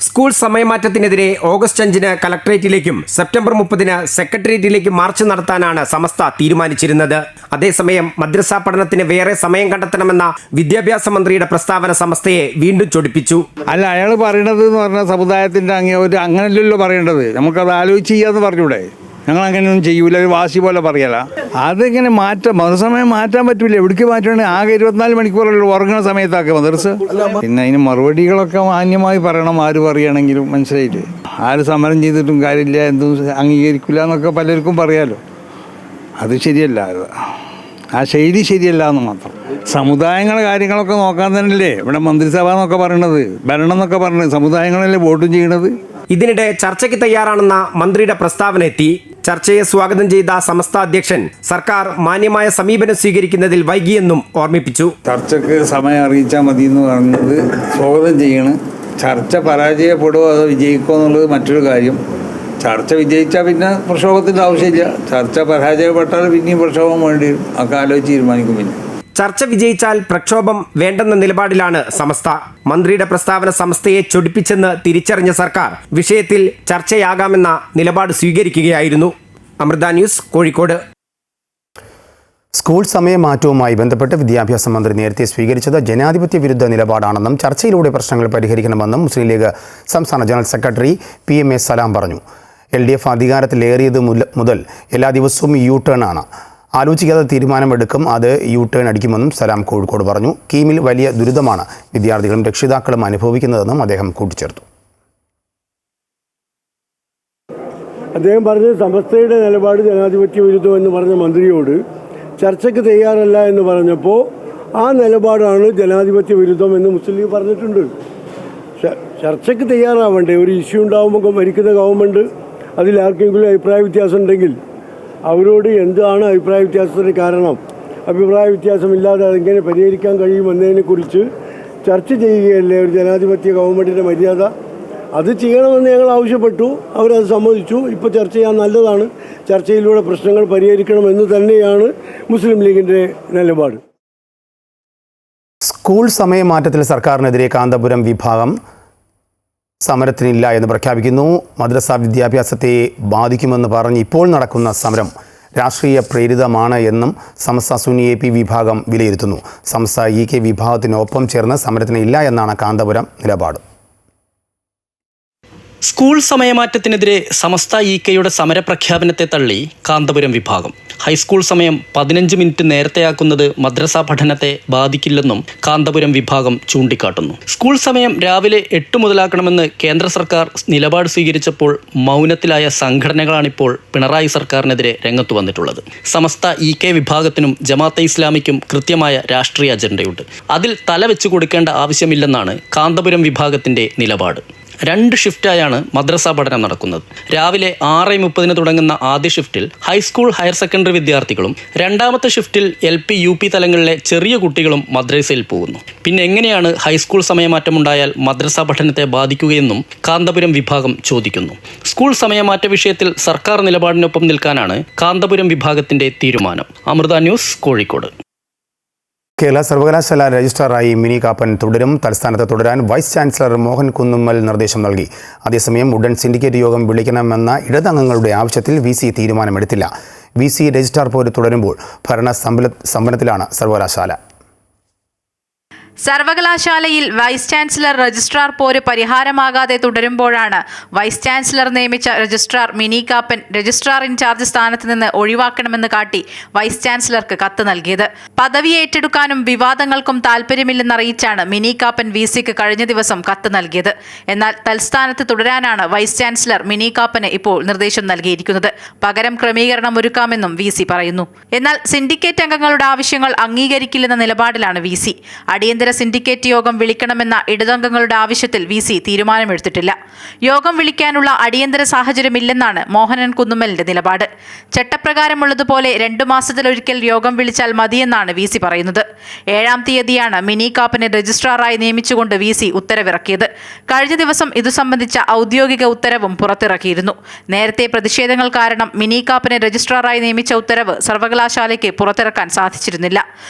സ്കൂൾ സമയമാറ്റത്തിനെതിരെ ഓഗസ്റ്റ് 5 കലക്ടറേറ്റിലേക്കും സെപ്റ്റംബർ 30 സെക്രട്ടേറിയറ്റിലേക്കും മാർച്ച് നടത്താനാണ് സമസ്ത തീരുമാനിച്ചിരുന്നത്. അതേസമയം മദ്രസ പഠനത്തിന് വേറെ സമയം കണ്ടെത്തണമെന്ന വിദ്യാഭ്യാസ മന്ത്രിയുടെ പ്രസ്താവന സമസ്തയെ വീണ്ടും ചൊടിപ്പിച്ചു. അല്ല, അയാൾ പറയണത് എന്ന് പറഞ്ഞാൽ സമുദായത്തിന്റെ അങ്ങനെയല്ലല്ലോ പറയേണ്ടത്. നമുക്കത് ആലോചിച്ച് ചെയ്യാന്ന് പറഞ്ഞൂടെ? ഞങ്ങൾ അങ്ങനെയൊന്നും ചെയ്യൂല, ഒരു വാശി പോലെ പറയല. അതിങ്ങനെ മാറ്റാം, മറുസമയം മാറ്റാൻ പറ്റില്ല. എവിടേക്ക് മാറ്റുകയാണെങ്കിൽ ആകെ 24 മണിക്കൂറുള്ള ഉറങ്ങുന്ന സമയത്താക്കുക മദർസ. പിന്നെ അതിന് മറുപടികളൊക്കെ മാന്യമായി പറയണം, ആര് പറയുകയാണെങ്കിലും. മനസ്സിലായില്ലേ? ആര് സമരം ചെയ്തിട്ടും കാര്യമില്ല, എന്തും അംഗീകരിക്കില്ല എന്നൊക്കെ പലർക്കും പറയാലോ. അത് ശരിയല്ല, ആ ശൈലി ശരിയല്ല എന്ന് മാത്രം. സമുദായങ്ങളുടെ കാര്യങ്ങളൊക്കെ നോക്കാൻ തന്നെയല്ലേ ഇവിടെ മന്ത്രിസഭ എന്നൊക്കെ പറയണത്, ഭരണം എന്നൊക്കെ പറഞ്ഞത്. സമുദായങ്ങളല്ലേ വോട്ടും ചെയ്യണത്. ഇതിനിടെ ചർച്ചയ്ക്ക് തയ്യാറാണെന്ന മന്ത്രിയുടെ പ്രസ്താവന എത്തി. ചർച്ചയെ സ്വാഗതം ചെയ്ത സമസ്ത അധ്യക്ഷൻ സർക്കാർ മാന്യമായ സമീപനം സ്വീകരിക്കുന്നതിൽ വൈകിയെന്നും ഓർമ്മിപ്പിച്ചു. ചർച്ചയ്ക്ക് സമയം അറിയിച്ചാൽ മതി എന്ന് പറഞ്ഞത് സ്വാഗതം ചെയ്യണം. ചർച്ച പരാജയപ്പെടുമോ അതോ വിജയിക്കുമോ എന്നുള്ളത് മറ്റൊരു കാര്യം. ചർച്ച വിജയിച്ചാൽ പിന്നെ പ്രക്ഷോഭത്തിൻ്റെ ആവശ്യമില്ല. ചർച്ച പരാജയപ്പെട്ടാൽ പിന്നെയും പ്രക്ഷോഭം വേണ്ടി വരും. ഒക്കെ ആലോചിച്ച് തീരുമാനിക്കും. പിന്നെ ചർച്ച വിജയിച്ചാൽ പ്രക്ഷോഭം വേണ്ടെന്ന നിലപാടിലാണ് സമസ്ത. മന്ത്രിയുടെ പ്രസ്താവന സമസ്തയെ ചൊടിപ്പിച്ചെന്ന് തിരിച്ചറിഞ്ഞ സർക്കാർ വിഷയത്തിൽ ചർച്ചയാകാമെന്ന നിലപാട് സ്വീകരിക്കുകയായിരുന്നു. അമൃത ന്യൂസ്, കോഴിക്കോട്. സ്കൂൾ സമയമാറ്റവുമായി ബന്ധപ്പെട്ട് വിദ്യാഭ്യാസ മന്ത്രി നേരത്തെ സ്വീകരിച്ചത് ജനാധിപത്യ വിരുദ്ധ നിലപാടാണെന്നും ചർച്ചയിലൂടെ പ്രശ്നങ്ങൾ പരിഹരിക്കണമെന്നും മുസ്ലിം ലീഗ് സംസ്ഥാന ജനറൽ സെക്രട്ടറി PMA സലാം പറഞ്ഞു. LDF അധികാരത്തിലേറിയത് മുതൽ എല്ലാ ദിവസവും U-ടേൺ ആണ്. ആലോചിക്കാതെ തീരുമാനമെടുക്കും, അത് U-ടേൺ അടിക്കുമെന്നും സലാം കോഴിക്കോട് പറഞ്ഞു. കീമിൽ വലിയ ദുരിതമാണ് വിദ്യാർത്ഥികളും രക്ഷിതാക്കളും അനുഭവിക്കുന്നതെന്നും അദ്ദേഹം കൂട്ടിച്ചേർത്തു. അദ്ദേഹം പറഞ്ഞത് സമസ്തയുടെ നിലപാട് ജനാധിപത്യ വിരുദ്ധം എന്ന് പറഞ്ഞ മന്ത്രിയോട് ചർച്ചയ്ക്ക് തയ്യാറല്ല എന്ന് പറഞ്ഞപ്പോൾ ആ നിലപാടാണ് ജനാധിപത്യ വിരുദ്ധം എന്ന് മുസ്ലിം ലീഗ് പറഞ്ഞിട്ടുണ്ട്. ചർച്ചയ്ക്ക് തയ്യാറാവണ്ടേ? ഒരു ഇഷ്യൂ ഉണ്ടാകുമ്പോൾ ഭരിക്കുന്ന ഗവൺമെൻറ് അതിൽ ആർക്കെങ്കിലും അഭിപ്രായ വ്യത്യാസം ഉണ്ടെങ്കിൽ അവരോട് എന്താണ് അഭിപ്രായ വ്യത്യാസത്തിന് കാരണം, അഭിപ്രായ വ്യത്യാസമില്ലാതെ അതെങ്ങനെ പരിഹരിക്കാൻ കഴിയുമെന്നതിനെക്കുറിച്ച് ചർച്ച ചെയ്യുകയല്ലേ ഒരു ജനാധിപത്യ ഗവൺമെൻറ്റിൻ്റെ മര്യാദ. അത് ചെയ്യണമെന്ന് ഞങ്ങൾ ആവശ്യപ്പെട്ടു, അവരത് സമ്മതിച്ചു. ഇപ്പോൾ ചർച്ച ചെയ്യാൻ നല്ലതാണ്, ചർച്ചയിലൂടെ പ്രശ്നങ്ങൾ പരിഹരിക്കണമെന്ന് തന്നെയാണ് മുസ്ലിം ലീഗിൻ്റെ നിലപാട്. സ്കൂൾ സമയമാറ്റത്തിൽ സർക്കാരിനെതിരെ കാന്തപുരം വിഭാഗം സമരത്തിനില്ല എന്ന് പ്രഖ്യാപിക്കുന്നു. മദ്രസ വിദ്യാഭ്യാസത്തെ ബാധിക്കുമെന്ന് പറഞ്ഞ് ഇപ്പോൾ നടക്കുന്ന സമരം രാഷ്ട്രീയ പ്രേരിതമാണ് എന്നും സമസ്ത സുന്നി AP വിഭാഗം വിലയിരുത്തുന്നു. സമസ്ത EK വിഭാഗത്തിനൊപ്പം ചേർന്ന് സമരത്തിന് ഇല്ല എന്നാണ് കാന്തപുരം നിലപാട്. സ്കൂൾ സമയമാറ്റത്തിനെതിരെ സമസ്ത EKയുടെ സമരപ്രഖ്യാപനത്തെ തള്ളി കാന്തപുരം വിഭാഗം. ഹൈസ്കൂൾ സമയം 15 മിനിറ്റ് നേരത്തെയാക്കുന്നത് മദ്രസ പഠനത്തെ ബാധിക്കില്ലെന്നും കാന്തപുരം വിഭാഗം ചൂണ്ടിക്കാട്ടുന്നു. സ്കൂൾ സമയം രാവിലെ 8 മുതലാക്കണമെന്ന് കേന്ദ്ര സർക്കാർ നിലപാട് സ്വീകരിച്ചപ്പോൾ മൗനത്തിലായ സംഘടനകളാണിപ്പോൾ പിണറായി സർക്കാരിനെതിരെ രംഗത്തു വന്നിട്ടുള്ളത്. സമസ്ത EK വിഭാഗത്തിനും ജമാഅത്തെ ഇസ്ലാമിക്കും കൃത്യമായ രാഷ്ട്രീയ അജണ്ടയുണ്ട്. അതിൽ തലവെച്ചു കൊടുക്കേണ്ട ആവശ്യമില്ലെന്നാണ് കാന്തപുരം വിഭാഗത്തിൻ്റെ നിലപാട്. 2 ഷിഫ്റ്റായാണ് മദ്രസ പഠനം നടക്കുന്നത്. രാവിലെ 6:30 തുടങ്ങുന്ന ആദ്യ ഷിഫ്റ്റിൽ ഹൈസ്കൂൾ ഹയർ സെക്കൻഡറി വിദ്യാർത്ഥികളും രണ്ടാമത്തെ ഷിഫ്റ്റിൽ LP UP തലങ്ങളിലെ ചെറിയ കുട്ടികളും മദ്രസയിൽ പോകുന്നു. പിന്നെ എങ്ങനെയാണ് ഹൈസ്കൂൾ സമയമാറ്റമുണ്ടായാൽ മദ്രസ പഠനത്തെ ബാധിക്കുകയെന്നും കാന്തപുരം വിഭാഗം ചോദിക്കുന്നു. സ്കൂൾ സമയമാറ്റ വിഷയത്തിൽ സർക്കാർ നിലപാടിനൊപ്പം നിൽക്കാനാണ് കാന്തപുരം വിഭാഗത്തിന്റെ തീരുമാനം. അമൃത ന്യൂസ്, കോഴിക്കോട്. കേരള സർവകലാശാല രജിസ്ട്രാറായി മിനി കാപ്പൻ തുടരും. തലസ്ഥാനത്ത് തുടരാൻ വൈസ് ചാൻസലർ മോഹൻ കുന്നുമ്മൽ നിർദ്ദേശം നൽകി. അതേസമയം ഉടൻ സിൻഡിക്കേറ്റ് യോഗം വിളിക്കണമെന്ന ഇടതംഗങ്ങളുടെ ആവശ്യത്തിൽ VC തീരുമാനമെടുത്തില്ല. VC രജിസ്ട്രാർ പോര് തുടരുമ്പോൾ ഭരണ സ്തംഭനത്തിലാണ് സർവകലാശാല. സർവകലാശാലയിൽ വൈസ് ചാൻസലർ രജിസ്ട്രാർ പോര് പരിഹാരമാകാതെ തുടരുമ്പോഴാണ് വൈസ് ചാൻസലർ നിയമിച്ച registrar Mini Kappan registrar in charge സ്ഥാനത്ത് നിന്ന് ഒഴിവാക്കണമെന്ന് കാട്ടി വൈസ് ചാൻസലർക്ക് കത്ത് നൽകിയത്. പദവി ഏറ്റെടുക്കാനും വിവാദങ്ങൾക്കും താൽപ്പര്യമില്ലെന്നറിയിച്ചാണ് മിനി കാപ്പൻ VCക്ക് കഴിഞ്ഞ ദിവസം കത്ത് നൽകിയത്. എന്നാൽ തൽസ്ഥാനത്ത് തുടരാനാണ് വൈസ് ചാൻസലർ മിനി കാപ്പന് ഇപ്പോൾ നിർദ്ദേശം നൽകിയിരിക്കുന്നത്. പകരം ക്രമീകരണം ഒരുക്കാമെന്നും VC പറയുന്നു. എന്നാൽ സിൻഡിക്കേറ്റ് അംഗങ്ങളുടെ ആവശ്യങ്ങൾ അംഗീകരിക്കില്ലെന്ന നിലപാടിലാണ് VC. അടിയന്തര സിൻഡിക്കേറ്റ് യോഗം വിളിക്കണമെന്ന ഇടതംഗങ്ങളുടെ ആവശ്യത്തിൽ VC തീരുമാനമെടുത്തിട്ടില്ല. യോഗം വിളിക്കാനുള്ള അടിയന്തര സാഹചര്യമില്ലെന്നാണ് മോഹനൻ കുന്നുമ്മലിന്റെ നിലപാട്. ചട്ടപ്രകാരമുള്ളതുപോലെ 2 മാസത്തിലൊരിക്കൽ യോഗം വിളിച്ചാൽ മതിയെന്നാണ് VC പറയുന്നത്. 7-ാം തീയതിയാണ് മിനി കാപ്പനെ രജിസ്ട്രാറായി നിയമിച്ചുകൊണ്ട് VC ഉത്തരവിറക്കിയത്. കഴിഞ്ഞ ദിവസം ഇതു സംബന്ധിച്ച ഔദ്യോഗിക ഉത്തരവും പുറത്തിറക്കിയിരുന്നു. നേരത്തെ പ്രതിഷേധങ്ങൾ കാരണം മിനി കാപ്പനെ രജിസ്ട്രാറായി നിയമിച്ച ഉത്തരവ് സർവകലാശാലയ്ക്ക് പുറത്തിറക്കാൻ സാധിച്ചിരുന്നില്ല.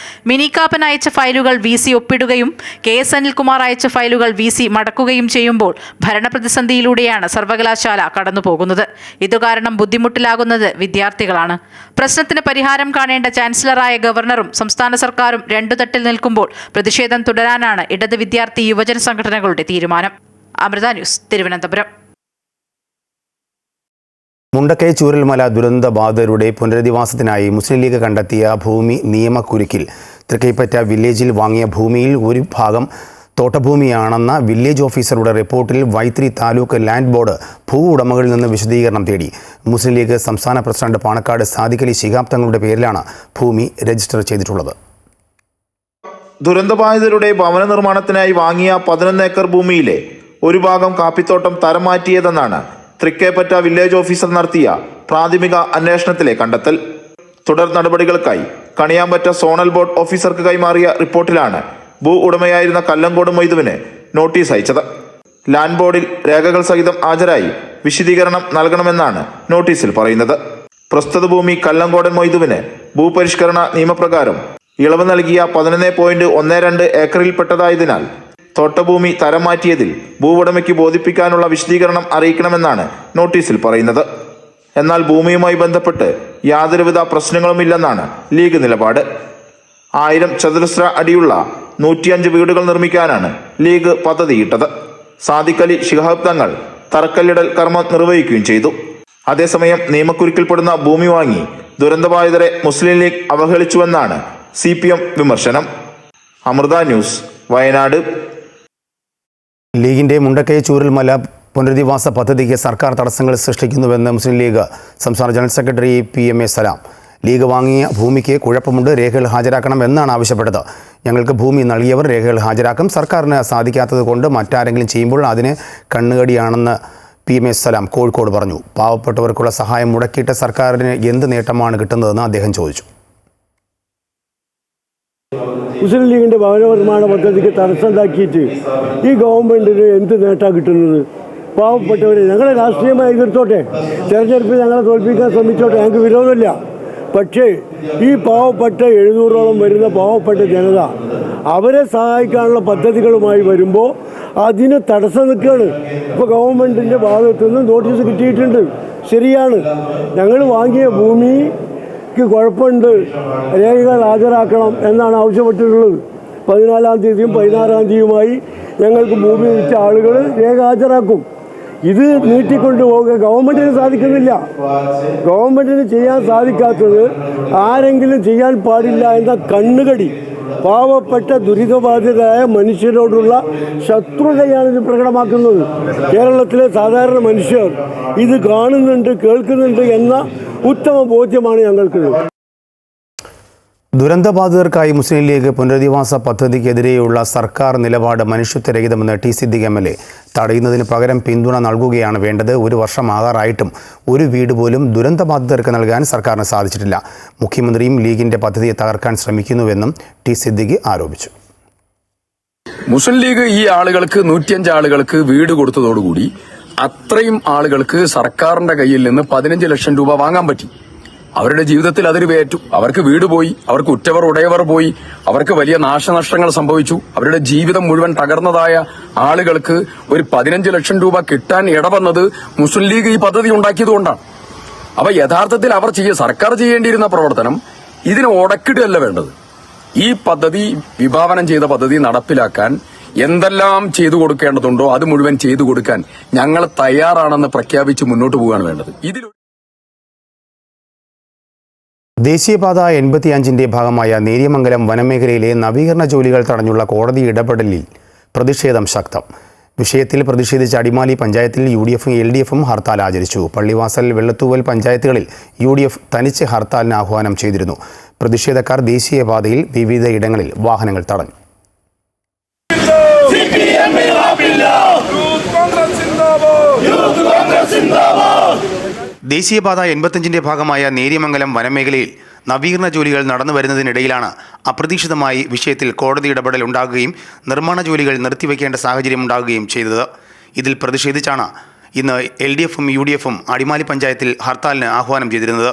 മിനി കാപ്പൻ അയച്ച ഫയലുകൾ VC ഒപ്പിടുകയും KS അനിൽകുമാർ അയച്ച ഫയലുകൾ VC മടക്കുകയും ചെയ്യുമ്പോൾ ഭരണപ്രതിസന്ധിയിലൂടെയാണ് സർവകലാശാല കടന്നുപോകുന്നത്. ഇതുകാരണം ബുദ്ധിമുട്ടിലാകുന്നത് വിദ്യാർത്ഥികളാണ്. പ്രശ്നത്തിന് പരിഹാരം കാണേണ്ട ചാൻസലറായ ഗവർണറും സംസ്ഥാന സർക്കാരും 2 തട്ടിൽ നിൽക്കുമ്പോൾ പ്രതിഷേധം തുടരാനാണ് ഇടത് വിദ്യാർത്ഥി യുവജന സംഘടനകളുടെ തീരുമാനം. അമൃത ന്യൂസ്, തിരുവനന്തപുരം. മുണ്ടക്കൈ ചൂരൽമല ദുരന്തബാധിതരുടെ പുനരധിവാസത്തിനായി മുസ്ലിം ലീഗ് കണ്ടെത്തിയ ഭൂമി നിയമക്കുരുക്കിൽ തൃക്കൈപ്പറ്റ വില്ലേജിൽ വാങ്ങിയ ഭൂമിയിൽ ഒരു ഭാഗം തോട്ടഭൂമിയാണെന്ന വില്ലേജ് ഓഫീസറുടെ റിപ്പോർട്ടിൽ വൈത്തിരി താലൂക്ക് ലാൻഡ് ബോർഡ് ഭൂ ഉടമകളിൽ നിന്ന് വിശദീകരണം തേടി. മുസ്ലിം ലീഗ് സംസ്ഥാന പ്രസിഡന്റ് പാണക്കാട് സാദിഖ് അലി ശിഹാബ് തങ്ങളുടെ പേരിലാണ് ഭൂമി രജിസ്റ്റർ ചെയ്തിട്ടുള്ളത്. ദുരന്തബാധിതരുടെ ഭവന നിർമ്മാണത്തിനായി വാങ്ങിയ 11 ഏക്കർ ഭൂമിയിലെ ഒരു ഭാഗം കാപ്പിത്തോട്ടം തരം മാറ്റിയതെന്നാണ് തൃക്കേപ്പറ്റ വില്ലേജ് ഓഫീസർ നടത്തിയ പ്രാഥമിക അന്വേഷണത്തിലെ കണ്ടെത്തൽ. തുടർ നടപടികൾക്കായി കണിയാമ്പറ്റ സോണൽ ബോർഡ് ഓഫീസർക്ക് കൈമാറിയ റിപ്പോർട്ടിലാണ് ഭൂ ഉടമയായിരുന്ന കല്ലങ്കോട് മൊയ്തുവിന് നോട്ടീസ് അയച്ചത്. ലാൻഡ് ബോർഡിൽ രേഖകൾ സഹിതം ഹാജരായി വിശദീകരണം നൽകണമെന്നാണ് നോട്ടീസിൽ പറയുന്നത്. പ്രസ്തുത ഭൂമി കല്ലങ്കോടൻ മൊയ്തുവിന് ഭൂപരിഷ്കരണ നിയമപ്രകാരം ഇളവ് നൽകിയ 11.12 ഏക്കറിൽപ്പെട്ടതായതിനാൽ തോട്ടഭൂമി തരം മാറ്റിയതിൽ ഭൂവുടമയ്ക്ക് ബോധിപ്പിക്കാനുള്ള വിശദീകരണം അറിയിക്കണമെന്നാണ് നോട്ടീസിൽ പറയുന്നത്. എന്നാൽ ഭൂമിയുമായി ബന്ധപ്പെട്ട് യാതൊരുവിധ പ്രശ്നങ്ങളുമില്ലെന്നാണ് ലീഗ് നിലപാട്. 1000 ചതുരശ്ര അടിയുള്ള 105 വീടുകൾ നിർമ്മിക്കാനാണ് ലീഗ് പദ്ധതിയിട്ടത്. സാദിഖ് അലി ശിഹാബ് തങ്ങൾ തറക്കല്ലിടൽ കർമ്മം നിർവഹിക്കുകയും ചെയ്തു. അതേസമയം നിയമക്കുരുക്കിൽപ്പെടുന്ന ഭൂമി വാങ്ങി ദുരന്തബാധിതരെ മുസ്ലിം ലീഗ് അവഹേളിച്ചുവെന്നാണ് CPM വിമർശനം. അമൃത ന്യൂസ്, വയനാട്. ലീഗിന്റെ മുണ്ടക്കൈ ചൂരൽമല പുനരധിവാസ പദ്ധതിക്ക് സർക്കാർ തടസ്സങ്ങൾ സൃഷ്ടിക്കുന്നുവെന്ന് മുസ്ലിം ലീഗ് സംസ്ഥാന ജനറൽ സെക്രട്ടറി PMA സലാം. ലീഗ് വാങ്ങിയ ഭൂമിക്ക് കുഴപ്പമുണ്ട്, രേഖകൾ ഹാജരാക്കണം എന്നാണ് ആവശ്യപ്പെട്ടത്. ഞങ്ങൾക്ക് ഭൂമി നൽകിയവർ രേഖകൾ ഹാജരാക്കും. സർക്കാരിന് സാധിക്കാത്തത് കൊണ്ട് മറ്റാരെങ്കിലും ചെയ്യുമ്പോൾ അതിന് കണ്ണുകടിയാണെന്ന് PMA സലാം കോഴിക്കോട് പറഞ്ഞു. പാവപ്പെട്ടവർക്കുള്ള സഹായം മുടക്കിയിട്ട് സർക്കാരിന് എന്ത് നേട്ടമാണ് കിട്ടുന്നതെന്ന് അദ്ദേഹം ചോദിച്ചു. മുസ്ലിം ലീഗിൻ്റെ ഭവന നിർമ്മാണ പദ്ധതിക്ക് തടസ്സമുണ്ടാക്കിയിട്ട് ഈ ഗവൺമെൻറ്റിന് എന്ത് നേട്ടമാണ് കിട്ടുന്നത്? പാവപ്പെട്ടവരെ ഞങ്ങളെ രാഷ്ട്രീയമായി എതിർത്തോട്ടെ, തെരഞ്ഞെടുപ്പിൽ ഞങ്ങളെ തോൽപ്പിക്കാൻ ശ്രമിച്ചോട്ടെ, ഞങ്ങൾക്ക് വിരോധമില്ല. പക്ഷേ ഈ പാവപ്പെട്ട 700ഓളം വരുന്ന പാവപ്പെട്ട ജനത അവരെ സഹായിക്കാനുള്ള പദ്ധതികളുമായി വരുമ്പോൾ അതിന് തടസ്സം നിൽക്കുകയാണ്. ഇപ്പോൾ ഗവൺമെൻറ്റിൻ്റെ ഭാഗത്തു നിന്ന് നോട്ടീസ് കിട്ടിയിട്ടുണ്ട്. ശരിയാണ്, ഞങ്ങൾ വാങ്ങിയ ഭൂമിക്ക് കുഴപ്പമുണ്ട്, രേഖകൾ ഹാജരാക്കണം എന്നാണ് ആവശ്യപ്പെട്ടിട്ടുള്ളത്. 14-ാം തീയതിയും 16-ാം തീയതിയുമായി ഞങ്ങൾക്ക് ഭൂമി വിറ്റ ആളുകൾ രേഖ ഹാജരാക്കും. ഇത് നീട്ടിക്കൊണ്ടു പോകുക ഗവൺമെൻറ്റിന് സാധിക്കുന്നില്ല. ഗവൺമെൻറ്റിന് ചെയ്യാൻ സാധിക്കാത്തത് ആരെങ്കിലും ചെയ്യാൻ പാടില്ല എന്ന കണ്ണുകടി പാവപ്പെട്ട ദുരിതബാധിതരായ മനുഷ്യരോടുള്ള ശത്രുതയാണ് ഇത് പ്രകടമാക്കുന്നത്. കേരളത്തിലെ സാധാരണ മനുഷ്യർ ഇത് കാണുന്നുണ്ട്, കേൾക്കുന്നുണ്ട് എന്ന ഉത്തമ ബോധ്യമാണ് ഞങ്ങൾക്ക്. ദുരന്തബാധിതർക്കായി മുസ്ലിം ലീഗ് പുനരധിവാസ പദ്ധതിക്കെതിരെയുള്ള സർക്കാർ നിലപാട് മനുഷ്യത്വരഹിതമെന്ന് T സിദ്ദിഖ് MLA. തടയുന്നതിന് പകരം പിന്തുണ നൽകുകയാണ് വേണ്ടത്. 1 വർഷം ആകാറായിട്ടും ഒരു വീട് പോലും ദുരന്തബാധിതർക്ക് നൽകാൻ സർക്കാരിന് സാധിച്ചിട്ടില്ല. മുഖ്യമന്ത്രിയും ലീഗിന്റെ പദ്ധതിയെ തകർക്കാൻ ശ്രമിക്കുന്നുവെന്നും T സിദ്ദിഖ് ആരോപിച്ചു. മുസ്ലിം ലീഗ് ഈ ആളുകൾക്ക് 105 ആളുകൾക്ക് വീട് കൊടുത്തതോടുകൂടി അത്രയും ആളുകൾക്ക് സർക്കാരിന്റെ കയ്യിൽ നിന്ന് 15 ലക്ഷം രൂപ വാങ്ങാൻ പറ്റി. അവരുടെ ജീവിതത്തിൽ അതൊരു വേറ്റു. അവർക്ക് വീട് പോയി, അവർക്ക് ഉറ്റവർ ഉടയവർ പോയി, അവർക്ക് വലിയ നാശനഷ്ടങ്ങൾ സംഭവിച്ചു. അവരുടെ ജീവിതം മുഴുവൻ തകർന്നതായ ആളുകൾക്ക് ഒരു 15 ലക്ഷം രൂപ കിട്ടാൻ ഇടവന്നത് മുസ്ലിം ലീഗ് ഈ പദ്ധതി ഉണ്ടാക്കിയതുകൊണ്ടാണ്. അപ്പൊ യഥാർത്ഥത്തിൽ അവർ സർക്കാർ ചെയ്യേണ്ടിയിരുന്ന പ്രവർത്തനം ഇതിന് ഉടക്കിടുകയല്ല വേണ്ടത്. ഈ പദ്ധതി വിഭാവനം ചെയ്ത പദ്ധതി നടപ്പിലാക്കാൻ എന്തെല്ലാം ചെയ്തു കൊടുക്കേണ്ടതുണ്ടോ അത് മുഴുവൻ ചെയ്തു കൊടുക്കാൻ ഞങ്ങൾ തയ്യാറാണെന്ന് പ്രഖ്യാപിച്ച് മുന്നോട്ട് പോവുകയാണ് വേണ്ടത്. ദേശീയപാത 85ന്റെ ഭാഗമായ നേര്യമംഗലം വനമേഖലയിലെ നവീകരണ ജോലികൾ തടഞ്ഞുള്ള കോടതി ഇടപെടലിൽ പ്രതിഷേധം ശക്തം. വിഷയത്തിൽ പ്രതിഷേധിച്ച അടിമാലി പഞ്ചായത്തിൽ UDFും LDFും ഹർത്താൽ ആചരിച്ചു. പള്ളിവാസൽ, വെള്ളത്തൂവൽ പഞ്ചായത്തുകളിൽ UDF തനിച്ച് ഹർത്താലിന് ആഹ്വാനം ചെയ്തിരുന്നു. പ്രതിഷേധക്കാർ ദേശീയപാതയിൽ വിവിധയിടങ്ങളിൽ വാഹനങ്ങൾ തടഞ്ഞു. ദേശീയപാത 85ന്റെ ഭാഗമായ നേര്യമംഗലം വനമേഖലയിൽ നവീകരണ ജോലികൾ നടന്നു വരുന്നതിനിടയിലാണ് അപ്രതീക്ഷിതമായി വിഷയത്തിൽ കോടതി ഇടപെടൽ ഉണ്ടാകുകയും നിർമ്മാണ ജോലികൾ നിർത്തിവെക്കേണ്ട സാഹചര്യം ഉണ്ടാകുകയും ചെയ്തത്. ഇതിൽ പ്രതിഷേധിച്ചാണ് ഇന്ന് LDFും UDFും അടിമാലി പഞ്ചായത്തിൽ ഹർത്താലിന് ആഹ്വാനം ചെയ്തിരുന്നത്.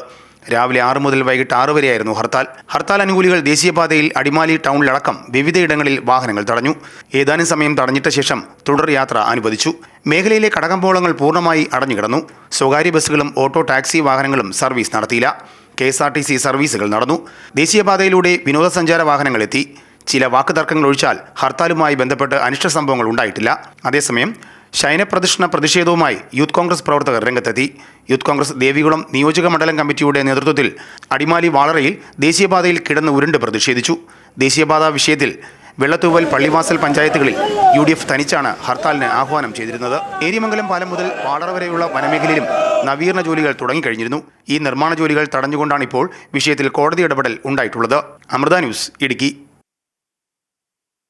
രാവിലെ 6 മുതൽ വൈകിട്ട് 6 വരെയായിരുന്നു ഹർത്താൽ. ഹർത്താൽ അനുകൂലികൾ ദേശീയപാതയിൽ അടിമാലി ടൗണിലടക്കം വിവിധയിടങ്ങളിൽ വാഹനങ്ങൾ തടഞ്ഞു. ഏതാനും സമയം തടഞ്ഞിട്ട ശേഷം തുടർ യാത്ര അനുവദിച്ചു. മേഖലയിലെ കടകമ്പോളങ്ങൾ പൂർണ്ണമായി അടഞ്ഞുകിടന്നു. സ്വകാര്യ ബസ്സുകളും ഓട്ടോ ടാക്സി വാഹനങ്ങളും സർവീസ് നടത്തിയില്ല. KSRTC സർവീസുകൾ നടന്നു. ദേശീയപാതയിലൂടെ വിനോദസഞ്ചാര വാഹനങ്ങൾ എത്തി. ചില വാക്കുതർക്കങ്ങൾ ഒഴിച്ചാൽ ഹർത്താലുമായി ബന്ധപ്പെട്ട് അനിഷ്ട സംഭവങ്ങൾ ഉണ്ടായിട്ടില്ല. അതേസമയം ശയനപ്രദക്ഷിണ പ്രതിഷേധവുമായി യൂത്ത് കോൺഗ്രസ് പ്രവർത്തകർ രംഗത്തെത്തി. യൂത്ത് കോൺഗ്രസ് ദേവികുളം നിയോജക മണ്ഡലം കമ്മിറ്റിയുടെ നേതൃത്വത്തിൽ അടിമാലി വാളറയിൽ ദേശീയപാതയിൽ കിടന്ന് ഉരുണ്ട് പ്രതിഷേധിച്ചു. ദേശീയപാത വിഷയത്തിൽ വെള്ളത്തൂവൽ, പള്ളിവാസൽ പഞ്ചായത്തുകളിൽ UDF തനിച്ചാണ് ഹർത്താലിന് ആഹ്വാനം ചെയ്തിരുന്നത്. ഏരിയമംഗലം പാലം മുതൽ വാളറ വരെയുള്ള വനമേഖലയിലും നവീകരണ ജോലികൾ തുടങ്ങിക്കഴിഞ്ഞിരുന്നു. ഈ നിർമ്മാണ ജോലികൾ തടഞ്ഞുകൊണ്ടാണ് ഇപ്പോൾ വിഷയത്തിൽ കോടതി ഇടപെടൽ ഉണ്ടായിട്ടുള്ളത്. അമൃത ന്യൂസ്, ഇടുക്കി.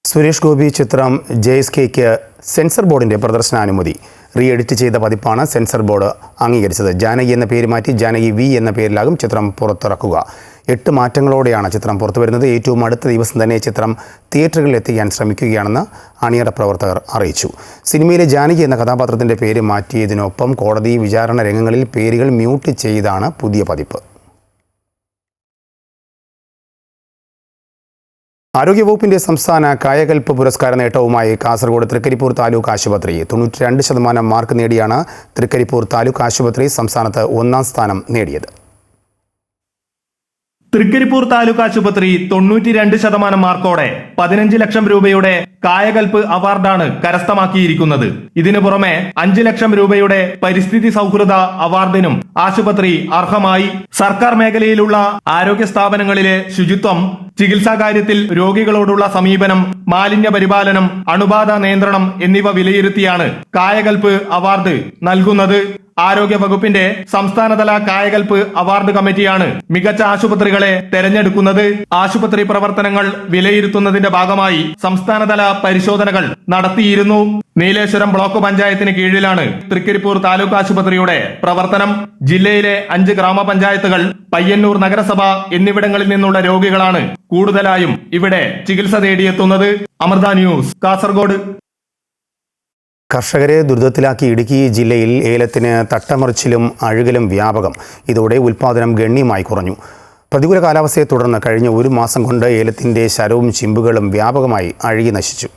സുരേഷ് ഗോപി ചിത്രം JSKയ്ക്ക് സെൻസർ ബോർഡിന്റെ പ്രദർശനാനുമതി. റീ എഡിറ്റ് ചെയ്ത പതിപ്പാണ് സെൻസർ ബോർഡ് അംഗീകരിച്ചത്. ജാനകി എന്ന പേര് മാറ്റി ജാനകി V എന്ന പേരിലാകും ചിത്രം പുറത്തിറക്കുക. 8 മാറ്റങ്ങളോടെയാണ് ചിത്രം പുറത്തുവരുന്നത്. ഏറ്റവും അടുത്ത ദിവസം തന്നെ ചിത്രം തിയേറ്ററുകളിൽ എത്തിക്കാൻ ശ്രമിക്കുകയാണെന്ന് അണിയറ പ്രവർത്തകർ അറിയിച്ചു. സിനിമയിലെ ജാനകി എന്ന കഥാപാത്രത്തിന്റെ പേര് മാറ്റിയതിനൊപ്പം കോടതി വിചാരണ രംഗങ്ങളിൽ പേരുകൾ മ്യൂട്ട് ചെയ്താണ് പുതിയ പതിപ്പ്. ആരോഗ്യവകുപ്പിന്റെ സംസ്ഥാന കായകൽപ്പ് പുരസ്കാര നേട്ടവുമായി കാസർഗോഡ് തൃക്കരിപ്പൂർ താലൂക്ക് ആശുപത്രി. 92% മാർക്ക് നേടിയാണ് തൃക്കരിപ്പൂർ താലൂക്ക് ആശുപത്രി സംസ്ഥാനത്ത് 1ാം സ്ഥാനം നേടിയത്. തൃക്കരിപ്പൂർ താലൂക്ക് ആശുപത്രി 92% മാർക്കോടെ 15 ലക്ഷം രൂപയുടെ കായകൽപ്പ് അവാർഡാണ് കരസ്ഥമാക്കിയിരിക്കുന്നത്. ഇതിനു പുറമെ 5 ലക്ഷം രൂപയുടെ പരിസ്ഥിതി സൗഹൃദ അവാർഡിനും ആശുപത്രി അർഹമായി. സർക്കാർ മേഖലയിലുള്ള ആരോഗ്യ സ്ഥാപനങ്ങളിലെ ശുചിത്വം, ചികിത്സാ കാര്യത്തിൽ രോഗികളോടുള്ള സമീപനം, മാലിന്യ പരിപാലനം, അണുബാധ നിയന്ത്രണം എന്നിവ വിലയിരുത്തിയാണ് കായകൽപ്പ് അവാർഡ് നൽകുന്നത്. ആരോഗ്യ വകുപ്പിന്റെ സംസ്ഥാനതല കായകൽപ്പ് അവാർഡ് കമ്മിറ്റിയാണ് മികച്ച ആശുപത്രികളെ തെരഞ്ഞെടുക്കുന്നത്. ആശുപത്രി പ്രവർത്തനങ്ങൾ വിലയിരുത്തുന്നതിന്റെ ഭാഗമായി സംസ്ഥാനതല പരിശോധനകൾ നടത്തിയിരുന്നു. നീലേശ്വരം ബ്ലോക്ക് പഞ്ചായത്തിന് കീഴിലാണ് തൃക്കരിപ്പൂർ താലൂക്ക് ആശുപത്രിയുടെ പ്രവർത്തനം. ജില്ലയിലെ 5 ഗ്രാമപഞ്ചായത്തുകൾ, പയ്യന്നൂർ നഗരസഭ എന്നിവിടങ്ങളിൽ നിന്നുള്ള രോഗികളാണ് കൂടുതലായും ഇവിടെ ചികിത്സ തേടിയെത്തുന്നത്. അമൃത ന്യൂസ്, കാസർഗോഡ്. കർഷകരെ ദുരിതത്തിലാക്കി ഇടുക്കി ജില്ലയിൽ ഏലത്തിന് തട്ടമറിച്ചിലും അഴുകലും വ്യാപകം. ഇതോടെ ഉൽപ്പാദനം ഗണ്യമായി കുറഞ്ഞു. പ്രതികൂല കാലാവസ്ഥയെ തുടർന്ന് കഴിഞ്ഞ 1 മാസം കൊണ്ട് ഏലത്തിന്റെ ശരവും ചിമ്പുകളും വ്യാപകമായി അഴുകി നശിച്ചു.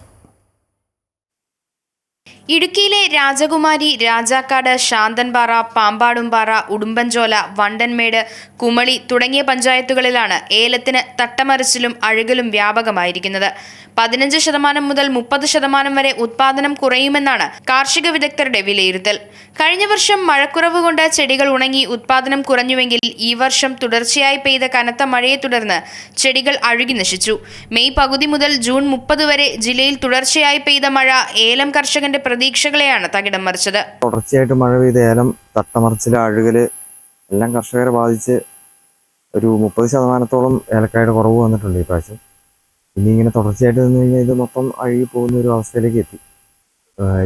ഇടുക്കിയിലെ രാജകുമാരി, രാജാക്കാട്, ശാന്തൻപാറ, പാമ്പാടുംപാറ, ഉടുമ്പൻചോല, വണ്ടൻമേട്, കുമളി തുടങ്ങിയ പഞ്ചായത്തുകളിലാണ് ഏലത്തിന് തട്ടമറിച്ചിലും അഴുകലും വ്യാപകമായിരിക്കുന്നത്. 15% മുതൽ 30% വരെ ഉത്പാദനം കുറയുമെന്നാണ് കാർഷിക വിദഗ്ധരുടെ വിലയിരുത്തൽ. കഴിഞ്ഞ വർഷം മഴക്കുറവ് കൊണ്ട് ചെടികൾ ഉണങ്ങി ഉത്പാദനം കുറഞ്ഞുവെങ്കിൽ ഈ വർഷം തുടർച്ചയായി പെയ്ത കനത്ത മഴയെ തുടർന്ന് ചെടികൾ അഴുകി നശിച്ചു. മെയ് പകുതി മുതൽ ജൂൺ 30 വരെ ജില്ലയിൽ തുടർച്ചയായി പെയ്ത മഴ ഏലം കർഷകന്റെ പ്രതീക്ഷകളെയാണ് തകിടം മറിച്ചത്. തുടർച്ചയായിട്ട് മഴ പെയ്ത ഏലം, തട്ടമറിച്ചില്, അഴുകല് എല്ലാം കർഷകരെ ബാധിച്ച് ഒരു 30%-ഓളം ഏലക്കായുടെ കുറവ് വന്നിട്ടുണ്ട് ഈ പ്രാവശ്യം. ഇനി ഇങ്ങനെ തുടർച്ചയായിട്ട് നിന്ന് കഴിഞ്ഞാൽ ഇത് മൊത്തം അഴുകി പോകുന്ന ഒരു അവസ്ഥയിലേക്ക് എത്തി.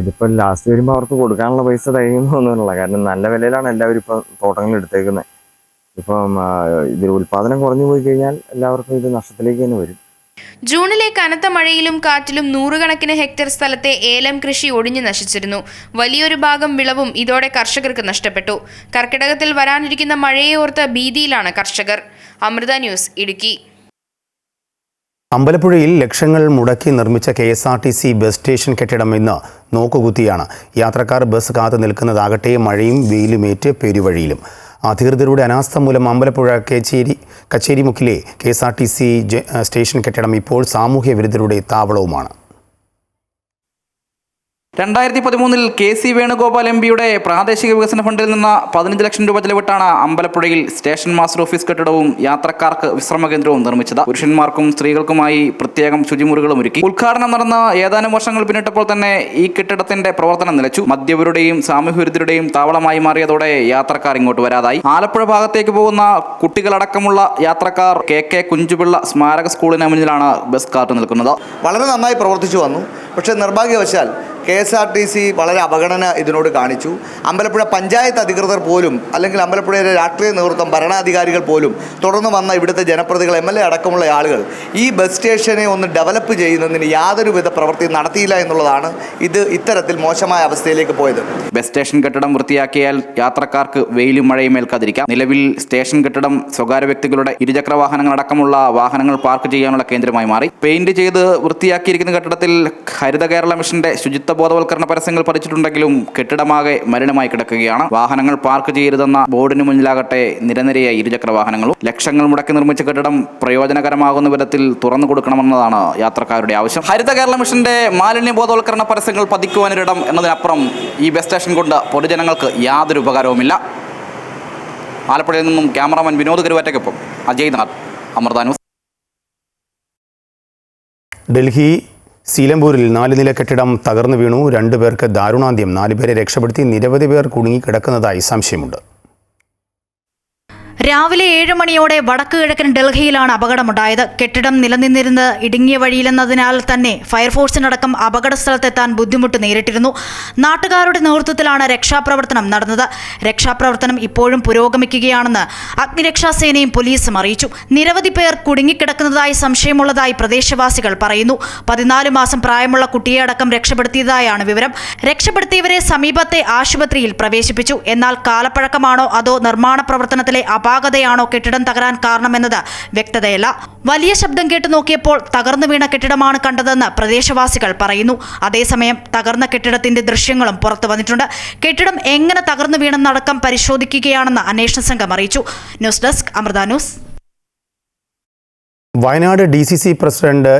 ഇതിപ്പോൾ ലാസ്റ്റ് വരുമ്പോൾ അവർക്ക് കൊടുക്കാനുള്ള പൈസ തികയുന്നൊന്നുമില്ല. കാരണം നല്ല വിലയിലാണ് എല്ലാവരും ഇപ്പം തോട്ടങ്ങൾ എടുത്തേക്കുന്നത്. ഇപ്പം ഇതിൽ ഉൽപ്പാദനം കുറഞ്ഞു പോയി കഴിഞ്ഞാൽ എല്ലാവർക്കും ഇത് നഷ്ടത്തിലേക്ക് തന്നെ വരും. ജൂണിലെ കനത്ത മഴയിലും കാറ്റിലും 100 കണക്കിന് ഹെക്ടർ സ്ഥലത്തെ ഏലം കൃഷി ഒടിഞ്ഞു നശിച്ചിരുന്നു. വലിയൊരു ഭാഗം വിളവും ഇതോടെ കർഷകർക്ക് നഷ്ടപ്പെട്ടു. കർക്കിടകത്തിൽ വരാനിരിക്കുന്ന മഴയെ ഓർത്ത് ഭീതിയിലാണ് കർഷകർ. അമൃത ന്യൂസ്, ഇടുക്കി. അമ്പലപ്പുഴയിൽ ലക്ഷങ്ങൾ മുടക്കി നിർമ്മിച്ച KSRTC ബസ് സ്റ്റേഷൻ കെട്ടിടം ഇന്ന് നോക്കുകുത്തിയാണ്. യാത്രക്കാർ ബസ് കാത്തു നിൽക്കുന്നതാകട്ടെ മഴയും വെയിലുമേറ്റ് പെരുവഴിയിലും. അധികൃതരുടെ അനാസ്ഥ മൂലം അമ്പലപ്പുഴ കച്ചേരിമുക്കിലെ KSRTC സ്റ്റേഷൻ കെട്ടിടം ഇപ്പോൾ സാമൂഹ്യ വിരുദ്ധരുടെ താവളവുമാണ്. 2013 KC വേണുഗോപാൽ MPയുടെ പ്രാദേശിക വികസന ഫണ്ടിൽ നിന്ന് 15 ലക്ഷം രൂപ ചെലവിട്ടാണ് അമ്പലപ്പുഴയിൽ സ്റ്റേഷൻ മാസ്റ്റർ ഓഫീസ് കെട്ടിടവും യാത്രക്കാർക്ക് വിശ്രമ കേന്ദ്രവും നിർമ്മിച്ചത്. പുരുഷന്മാർക്കും സ്ത്രീകൾക്കുമായി പ്രത്യേകം ശുചിമുറികളും ഒരുക്കി. ഉദ്ഘാടനം നടന്ന ഏതാനും വർഷങ്ങൾ പിന്നിട്ടപ്പോൾ തന്നെ ഈ കെട്ടിടത്തിന്റെ പ്രവർത്തനം നിലച്ചു. മദ്യപരുടെയും സാമൂഹ്യവിരുദ്ധരുടെയും താവളമായി മാറിയതോടെ യാത്രക്കാർ ഇങ്ങോട്ട് വരാതായി. ആലപ്പുഴ ഭാഗത്തേക്ക് പോകുന്ന കുട്ടികളടക്കമുള്ള യാത്രക്കാർ KK കുഞ്ചുപിള്ള സ്മാരക സ്കൂളിന് മുന്നിലാണ് ബസ് കാത്തു നിൽക്കുന്നത്. വളരെ നന്നായി പ്രവർത്തിച്ചു വന്നു. പക്ഷേ നിർഭാഗ്യവശാൽ KSRTC വളരെ അവഗണന ഇതിനോട് കാണിച്ചു. അമ്പലപ്പുഴ പഞ്ചായത്ത് അധികൃതർ പോലും, അല്ലെങ്കിൽ അമ്പലപ്പുഴയിലെ രാഷ്ട്രീയ നേതൃത്വം, ഭരണാധികാരികൾ പോലും, തുടർന്ന് വന്ന ഇവിടുത്തെ ജനപ്രതികൾ, MLA അടക്കമുള്ള ആളുകൾ ഈ ബസ് സ്റ്റേഷനെ ഒന്ന് ഡെവലപ്പ് ചെയ്യുന്നതിന് യാതൊരുവിധ പ്രവൃത്തി നടത്തിയില്ല എന്നുള്ളതാണ് ഇത് ഇത്തരത്തിൽ മോശമായ അവസ്ഥയിലേക്ക് പോയത്. ബസ് സ്റ്റേഷൻ കെട്ടിടം വൃത്തിയാക്കിയാൽ യാത്രക്കാർക്ക് വെയിലും മഴയും ഏൽക്കാതിരിക്കാം. നിലവിൽ സ്റ്റേഷൻ കെട്ടിടം സ്വകാര്യ വ്യക്തികളുടെ ഇരുചക്ര വാഹനങ്ങളടക്കമുള്ള വാഹനങ്ങൾ പാർക്ക് ചെയ്യാനുള്ള കേന്ദ്രമായി മാറി. പെയിന്റ് ചെയ്ത് വൃത്തിയാക്കിയിരിക്കുന്ന കെട്ടിടത്തിൽ ഹരിത കേരള മിഷന്റെ ശുചിത്വ ബോധവൽക്കരണ പരസ്യങ്ങൾ പതിച്ചിട്ടുണ്ടെങ്കിലും കെട്ടിടമാകെ മലിനമായി കിടക്കുകയാണ്. വാഹനങ്ങൾ പാർക്ക് ചെയ്യരുതെന്ന ബോർഡിന് മുന്നിലാകട്ടെ നിരനിരയായി ഇരുചക്ര വാഹനങ്ങളും. ലക്ഷങ്ങൾ മുടക്കി നിർമ്മിച്ച കെട്ടിടം പ്രയോജനകരമാകുന്ന വിധത്തിൽ തുറന്നു കൊടുക്കണമെന്നതാണ് യാത്രക്കാരുടെ ആവശ്യം. ഹരിത കേരള മിഷന്റെ മാലിന്യ ബോധവൽക്കരണ പരസ്യങ്ങൾ പതിക്കുവാനൊരിടം എന്നതിനപ്പുറം ഈ ബസ് സ്റ്റേഷൻ കൊണ്ട് പൊതുജനങ്ങൾക്ക് യാതൊരു ഉപകാരവുമില്ല. ആലപ്പുഴയിൽ നിന്നും ക്യാമറാമാൻ വിനോദ് കരുവാറ്റയ്ക്കൊപ്പം അജയ് നാഥ്, അമൃത ന്യൂസ്. ഡൽഹി സീലംപൂരിൽ 4 നില കെട്ടിടം തകർന്നു വീണു. 2 പേർക്ക് ദാരുണാന്ത്യം. 4 പേരെ രക്ഷപ്പെടുത്തി. നിരവധി പേർ കുടുങ്ങിക്കിടക്കുന്നതായി സംശയമുണ്ട്. രാവിലെ 7 മണിയോടെ വടക്ക് കിഴക്കൻ ഡൽഹിയിലാണ് അപകടമുണ്ടായത്. കെട്ടിടം നിലനിന്നിരുന്നത് ഇടുങ്ങിയ വഴിയിലെന്നതിനാൽ തന്നെ ഫയർഫോഴ്സിനടക്കം അപകട സ്ഥലത്തെത്താൻ ബുദ്ധിമുട്ട് നേരിട്ടിരുന്നു. നാട്ടുകാരുടെ നേതൃത്വത്തിലാണ് രക്ഷാപ്രവർത്തനം നടന്നത്. രക്ഷാപ്രവർത്തനം ഇപ്പോഴും പുരോഗമിക്കുകയാണെന്ന് അഗ്നിരക്ഷാസേനയും പോലീസും അറിയിച്ചു. നിരവധി പേർ കുടുങ്ങിക്കിടക്കുന്നതായി സംശയമുള്ളതായി പ്രദേശവാസികൾ പറയുന്നു. 14 മാസം പ്രായമുള്ള കുട്ടിയെ അടക്കം രക്ഷപ്പെടുത്തിയതായാണ് വിവരം. രക്ഷപ്പെടുത്തിയവരെ സമീപത്തെ ആശുപത്രിയിൽ പ്രവേശിപ്പിച്ചു. എന്നാൽ കാലപ്പഴക്കമാണോ അതോ നിർമ്മാണ പ്രവർത്തനത്തിലെ അപാകതയാണോ കെട്ടിടം തകരാൻ കാരണമെന്നത് വ്യക്തതയല്ല. വലിയ ശബ്ദം കേട്ട് നോക്കിയപ്പോൾ തകർന്നു വീണ കെട്ടിടമാണ് കണ്ടതെന്ന് പ്രദേശവാസികൾ പറയുന്നു. അതേസമയം തകർന്ന കെട്ടിടത്തിന്റെ ദൃശ്യങ്ങളും പുറത്തു വന്നിട്ടുണ്ട്. കെട്ടിടം എങ്ങനെ തകർന്നു വീണെന്നടക്കം പരിശോധിക്കുകയാണെന്ന് അന്വേഷണ സംഘം അറിയിച്ചു. News desk, Amrita news. Wayanad DCC president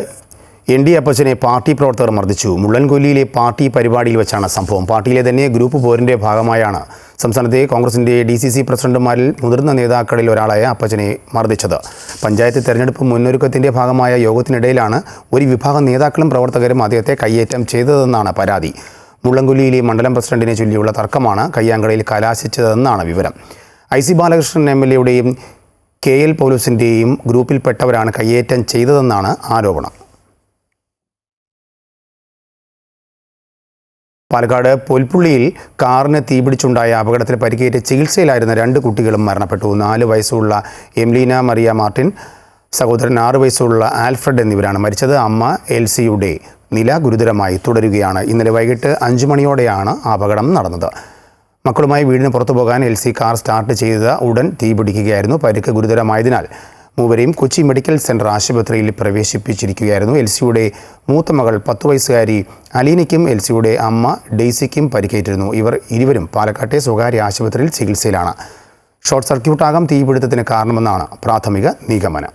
ND അപ്പച്ചനെ പാർട്ടി പ്രവർത്തകർ മർദ്ദിച്ചു. മുള്ളൻകൊല്ലിയിലെ പാർട്ടി പരിപാടിയിൽ വെച്ചാണ് സംഭവം. പാർട്ടിയിലെ തന്നെ ഗ്രൂപ്പ് പോരിന്റെ ഭാഗമായാണ് സംസ്ഥാനത്തെ കോൺഗ്രസിന്റെ DCC പ്രസിഡന്റുമാരിൽ മുതിർന്ന നേതാക്കളിൽ ഒരാളായ അപ്പച്ചനെ മർദ്ദിച്ചത്. പഞ്ചായത്ത് തെരഞ്ഞെടുപ്പ് മുന്നൊരുക്കത്തിന്റെ ഭാഗമായ യോഗത്തിനിടയിലാണ് ഒരു വിഭാഗം നേതാക്കളും പ്രവർത്തകരും അദ്ദേഹത്തെ കയ്യേറ്റം ചെയ്തതെന്നാണ് പരാതി. മുള്ളൻകൊല്ലിയിലെ മണ്ഡലം പ്രസിഡന്റിനെ ചൊല്ലിയുള്ള തർക്കമാണ് കയ്യാങ്കളിയിൽ കലാശിച്ചതെന്നാണ് വിവരം. IC ബാലകൃഷ്ണൻ MLAയുടെയും KL പൗലോസിന്റെയും ഗ്രൂപ്പിൽപ്പെട്ടവരാണ് കയ്യേറ്റം ചെയ്തതെന്നാണ് ആരോപണം. പാലക്കാട് പൊൽപ്പുള്ളിയിൽ കാറിന് തീപിടിച്ചുണ്ടായ അപകടത്തിൽ പരിക്കേറ്റ് ചികിത്സയിലായിരുന്ന 2 കുട്ടികളും മരണപ്പെട്ടു. 4 വയസ്സുള്ള എംലീന മറിയ മാർട്ടിൻ, സഹോദരൻ 6 വയസ്സുള്ള ആൽഫ്രഡ് എന്നിവരാണ് മരിച്ചത്. അമ്മ എൽസിയുടെ നില ഗുരുതരമായി തുടരുകയാണ്. ഇന്നലെ വൈകിട്ട് 5 മണിയോടെയാണ് അപകടം നടന്നത്. മക്കളുമായി വീടിന് പുറത്തു പോകാൻ എൽസി കാർ സ്റ്റാർട്ട് ചെയ്ത ഉടൻ തീപിടിക്കുകയായിരുന്നു. പരിക്ക് ഗുരുതരമായതിനാൽ മൂവരെയും കൊച്ചി മെഡിക്കൽ സെന്റർ ആശുപത്രിയിൽ പ്രവേശിപ്പിച്ചിരിക്കുകയായിരുന്നു. എൽസിയുടെ മൂത്ത മകൾ 10 വയസ്സുകാരി അലീനയ്ക്കും എൽസിയുടെ അമ്മ ഡെയ്സിക്കും പരിക്കേറ്റിരുന്നു. ഇവർ ഇരുവരും പാലക്കാട്ടെ സ്വകാര്യ ആശുപത്രിയിൽ ചികിത്സയിലാണ്. ഷോർട്ട് സർക്യൂട്ടാകാം തീപിടുത്തത്തിന് കാരണമെന്നാണ് പ്രാഥമിക നിഗമനം.